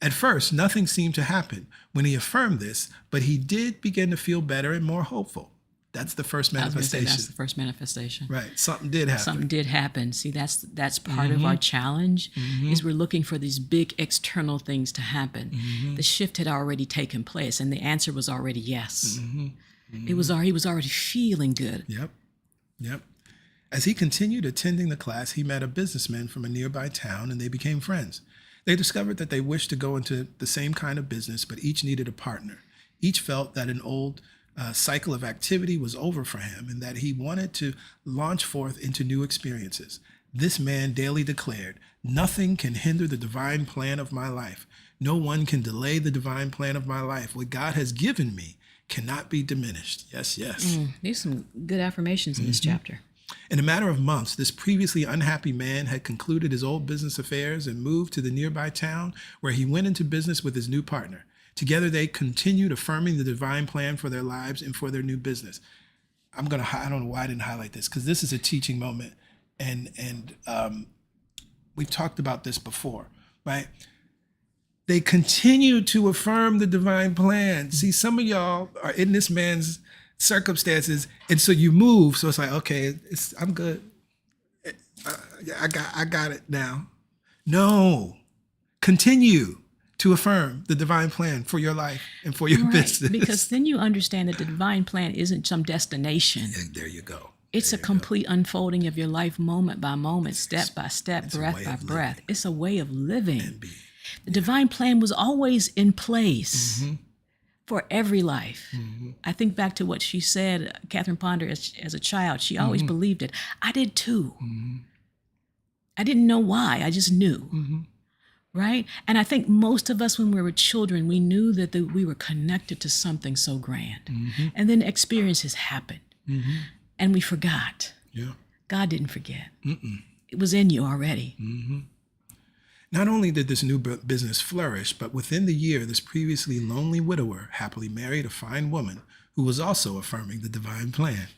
At first, nothing seemed to happen when he affirmed this, but he did begin to feel better and more hopeful. That's the first I was gonna say manifestation. that's the first manifestation. Right. Something did happen. Something did happen. See, that's part of our challenge is we're looking for these big external things to happen. The shift had already taken place, and the answer was already yes. He was already feeling good. Yep. As he continued attending the class, he met a businessman from a nearby town, and they became friends. They discovered that they wished to go into the same kind of business, but each needed a partner. Each felt that an old cycle of activity was over for him and that he wanted to launch forth into new experiences. This man daily declared, "Nothing can hinder the divine plan of my life. No one can delay the divine plan of my life. What God has given me cannot be diminished." Yes. There's some good affirmations in this chapter. In a matter of months, this previously unhappy man had concluded his old business affairs and moved to the nearby town where he went into business with his new partner. Together, they continued affirming the divine plan for their lives and for their new business. I don't know why I didn't highlight this, because this is a teaching moment, and we've talked about this before, right? They continue to affirm the divine plan. See, some of y'all are in this man's circumstances, and so you move. So it's like, okay, I'm good. I got it now. No, continue to affirm the divine plan for your life and for your business. Because then you understand that the divine plan isn't some destination. Yeah, there you go. It's a complete unfolding of your life moment by moment, step by step, breath by breath. It's a way of living. The divine plan was always in place for every life. I think back to what she said, Catherine Ponder, as a child. She always believed it. I did too. I didn't know why. I just knew. Right? And I think most of us, when we were children, we knew that we were connected to something so grand. And then experiences happened. And we forgot. Yeah. God didn't forget. It was in you already. Not only did this new business flourish, but within the year, this previously lonely widower happily married a fine woman who was also affirming the divine plan.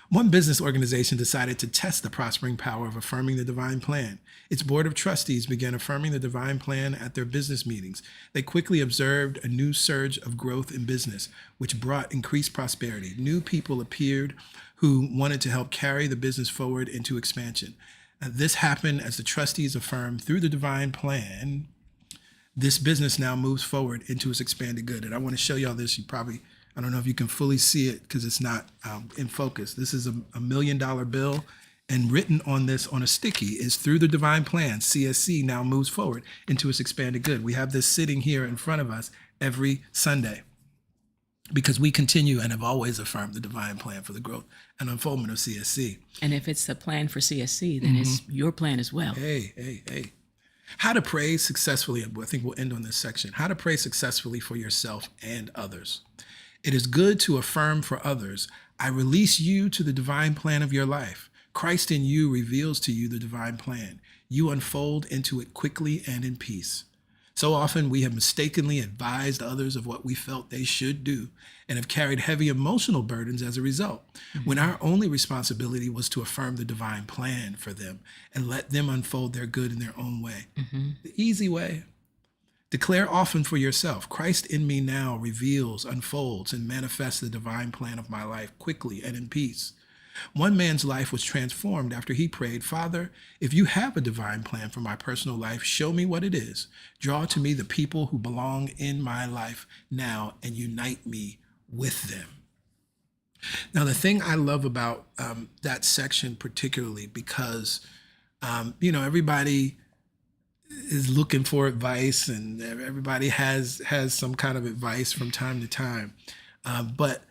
One business organization decided to test the prospering power of affirming the divine plan. Its board of trustees began affirming the divine plan at their business meetings. They quickly observed a new surge of growth in business, which brought increased prosperity. New people appeared who wanted to help carry the business forward into expansion. This happened as the trustees affirmed through the divine plan, this business now moves forward into its expanded good. And I want to show y'all this. I don't know if you can fully see it because it's not in focus. This is a $1 million bill, and written on this on a sticky is through the divine plan, CSC now moves forward into its expanded good. We have this sitting here in front of us every Sunday because we continue and have always affirmed the divine plan for the growth and unfoldment of CSC. And if it's the plan for CSC, then it's your plan as well. Hey. How to pray successfully. I think we'll end on this section. How to pray successfully for yourself and others. It is good to affirm for others, I release you to the divine plan of your life. Christ in you reveals to you the divine plan. You unfold into it quickly and in peace. So often we have mistakenly advised others of what we felt they should do and have carried heavy emotional burdens as a result, when our only responsibility was to affirm the divine plan for them and let them unfold their good in their own way. The easy way. Declare often for yourself, Christ in me now reveals, unfolds, and manifests the divine plan of my life quickly and in peace. One man's life was transformed after he prayed, Father, if you have a divine plan for my personal life, show me what it is. Draw to me the people who belong in my life now and unite me with them. Now, the thing I love about that section particularly, because, everybody is looking for advice and everybody has some kind of advice from time to time. But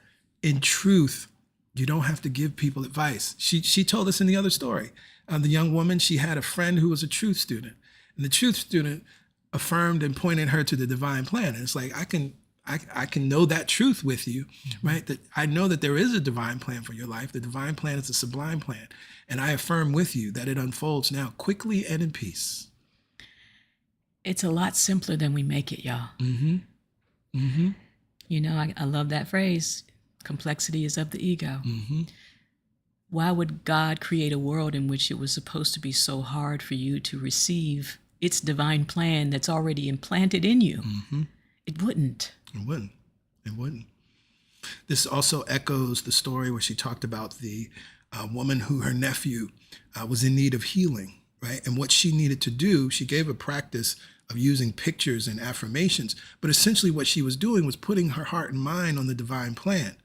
in truth, you don't have to give people advice. She told us in the other story, the young woman, she had a friend who was a truth student, and the truth student affirmed and pointed her to the divine plan. And it's like, I can know that truth with you, right? That I know that there is a divine plan for your life. The divine plan is a sublime plan. And I affirm with you that it unfolds now quickly and in peace. It's a lot simpler than we make it, y'all. I love that phrase. Complexity is of the ego. Why would God create a world in which it was supposed to be so hard for you to receive its divine plan that's already implanted in you? It wouldn't. It wouldn't. This also echoes the story where she talked about the woman who her nephew was in need of healing, right? And what she needed to do, she gave a practice of using pictures and affirmations, but essentially what she was doing was putting her heart and mind on the divine plan,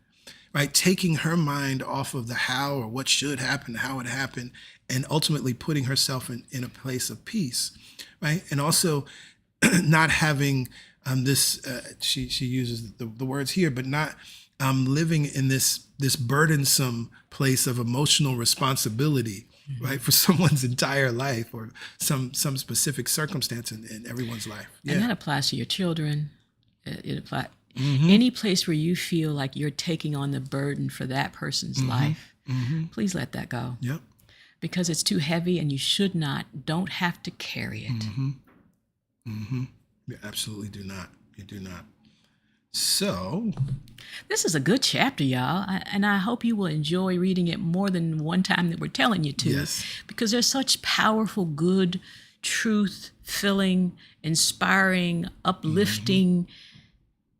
right? Taking her mind off of the how or what should happen, how it happened, and ultimately putting herself in a place of peace, right? And also not having she uses the words here, but not living in this burdensome place of emotional responsibility, right, for someone's entire life or some specific circumstance in everyone's life. Yeah. And that applies to your children. It applies any place where you feel like you're taking on the burden for that person's life. Please let that go. Yep. Because it's too heavy and you don't have to carry it. You absolutely do not. You do not. So, this is a good chapter, y'all, and I hope you will enjoy reading it more than one time that we're telling you to. Yes. Because there's such powerful, good, truth-filling, inspiring, uplifting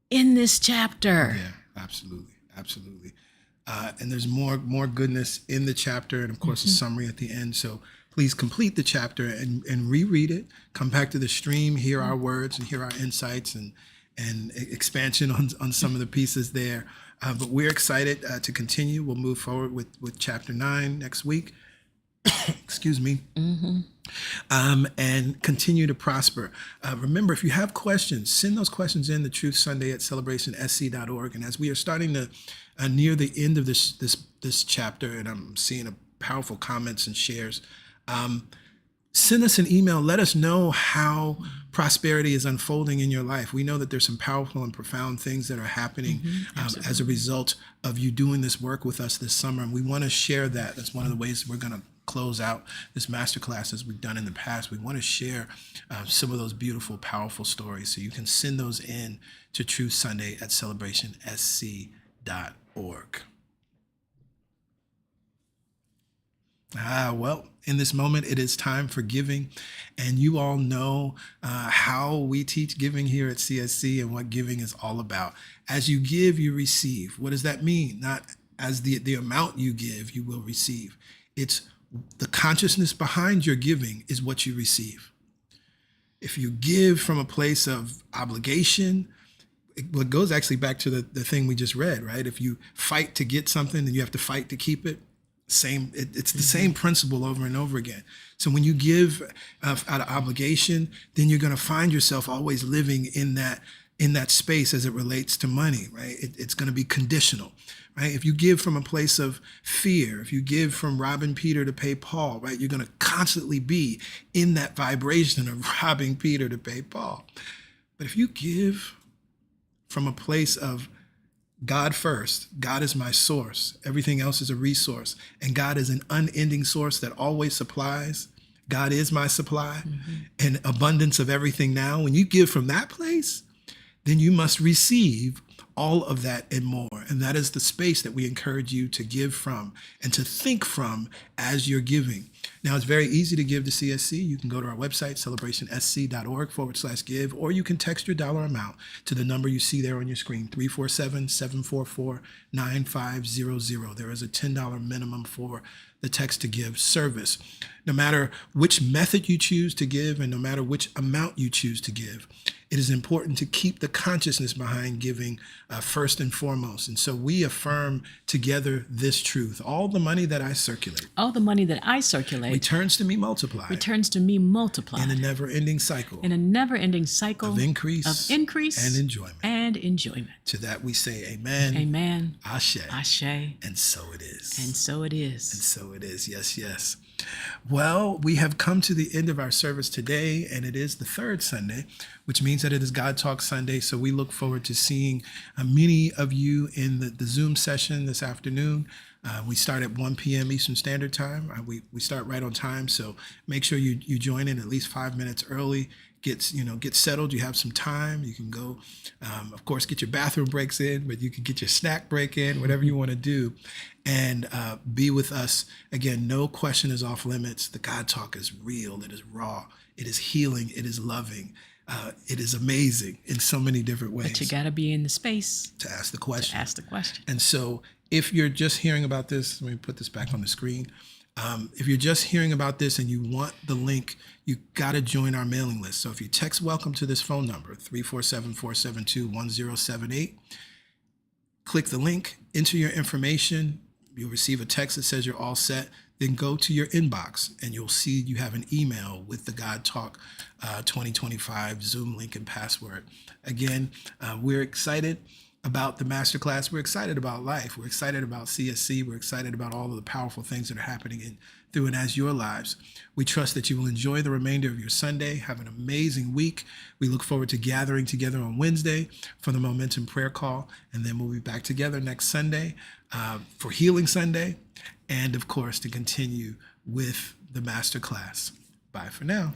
in this chapter. Yeah, absolutely. And there's more goodness in the chapter, and of course a summary at the end. So please complete the chapter and reread it. Come back to the stream, hear our words, and hear our insights and expansion on some of the pieces there. But we're excited to continue. We'll move forward with chapter 9 next week. Excuse me. And continue to prosper. Remember, if you have questions, send those questions in to truthsunday@celebrationsc.org. And as we are starting to near the end of this chapter, and I'm seeing powerful comments and shares, send us an email. Let us know how prosperity is unfolding in your life. We know that there's some powerful and profound things that are happening as a result of you doing this work with us this summer. And we want to share that. That's one of the ways we're going to close out this masterclass as we've done in the past, we want to share some of those beautiful, powerful stories. So you can send those in to Truth Sunday at celebrationsc.org. Well, in this moment, it is time for giving. And you all know how we teach giving here at CSC and what giving is all about. As you give, you receive. What does that mean? Not as the amount you give, you will receive. It's the consciousness behind your giving is what you receive. If you give from a place of obligation, it goes actually back to the thing we just read, right? If you fight to get something, then you have to fight to keep it. It's the same principle over and over again. So when you give out of obligation, then you're going to find yourself always living in that space as it relates to money, right? It's going to be conditional, right? If you give from a place of fear, if you give from robbing Peter to pay Paul, right? You're going to constantly be in that vibration of robbing Peter to pay Paul. But if you give from a place of God first, God is my source. Everything else is a resource. And God is an unending source that always supplies. God is my supply and abundance of everything now. When you give from that place, then you must receive all of that and more. And that is the space that we encourage you to give from and to think from as you're giving. Now, it's very easy to give to CSC. You can go to our website, celebrationsc.org/give, or you can text your dollar amount to the number you see there on your screen, 347-744-9500. There is a $10 minimum for the text to give service. No matter which method you choose to give and no matter which amount you choose to give, it is important to keep the consciousness behind giving first and foremost. And so we affirm together this truth. All the money that I circulate returns to me multiplied. In a never-ending cycle. Of increase. And enjoyment. To that we say amen. Ashe. And so it is. Yes. Well, we have come to the end of our service today, and it is the third Sunday, which means that it is God Talk Sunday. So we look forward to seeing many of you in the Zoom session this afternoon. We start at 1 p.m. Eastern Standard Time. We start right on time, so make sure you join in at least 5 minutes early. Get settled. You have some time. You can go, of course, get your bathroom breaks in, but you can get your snack break in, whatever you want to do, and be with us. Again, no question is off limits. The God Talk is real. It is raw. It is healing. It is loving. It is amazing in so many different ways. But you got to be in the space to ask the question. And so if you're just hearing about this, let me put this back on the screen. If you're just hearing about this and you want the link, you got to join our mailing list. So if you text welcome to this phone number, 347-472-1078, click the link, enter your information. You'll receive a text that says you're all set. Then go to your inbox and you'll see you have an email with the God Talk 2025 Zoom link and password. Again, we're excited about the masterclass. We're excited about life. We're excited about CSC. We're excited about all of the powerful things that are happening through and as your lives. We trust that you will enjoy the remainder of your Sunday. Have an amazing week. We look forward to gathering together on Wednesday for the Momentum Prayer Call. And then we'll be back together next Sunday for Healing Sunday. And of course, to continue with the masterclass. Bye for now.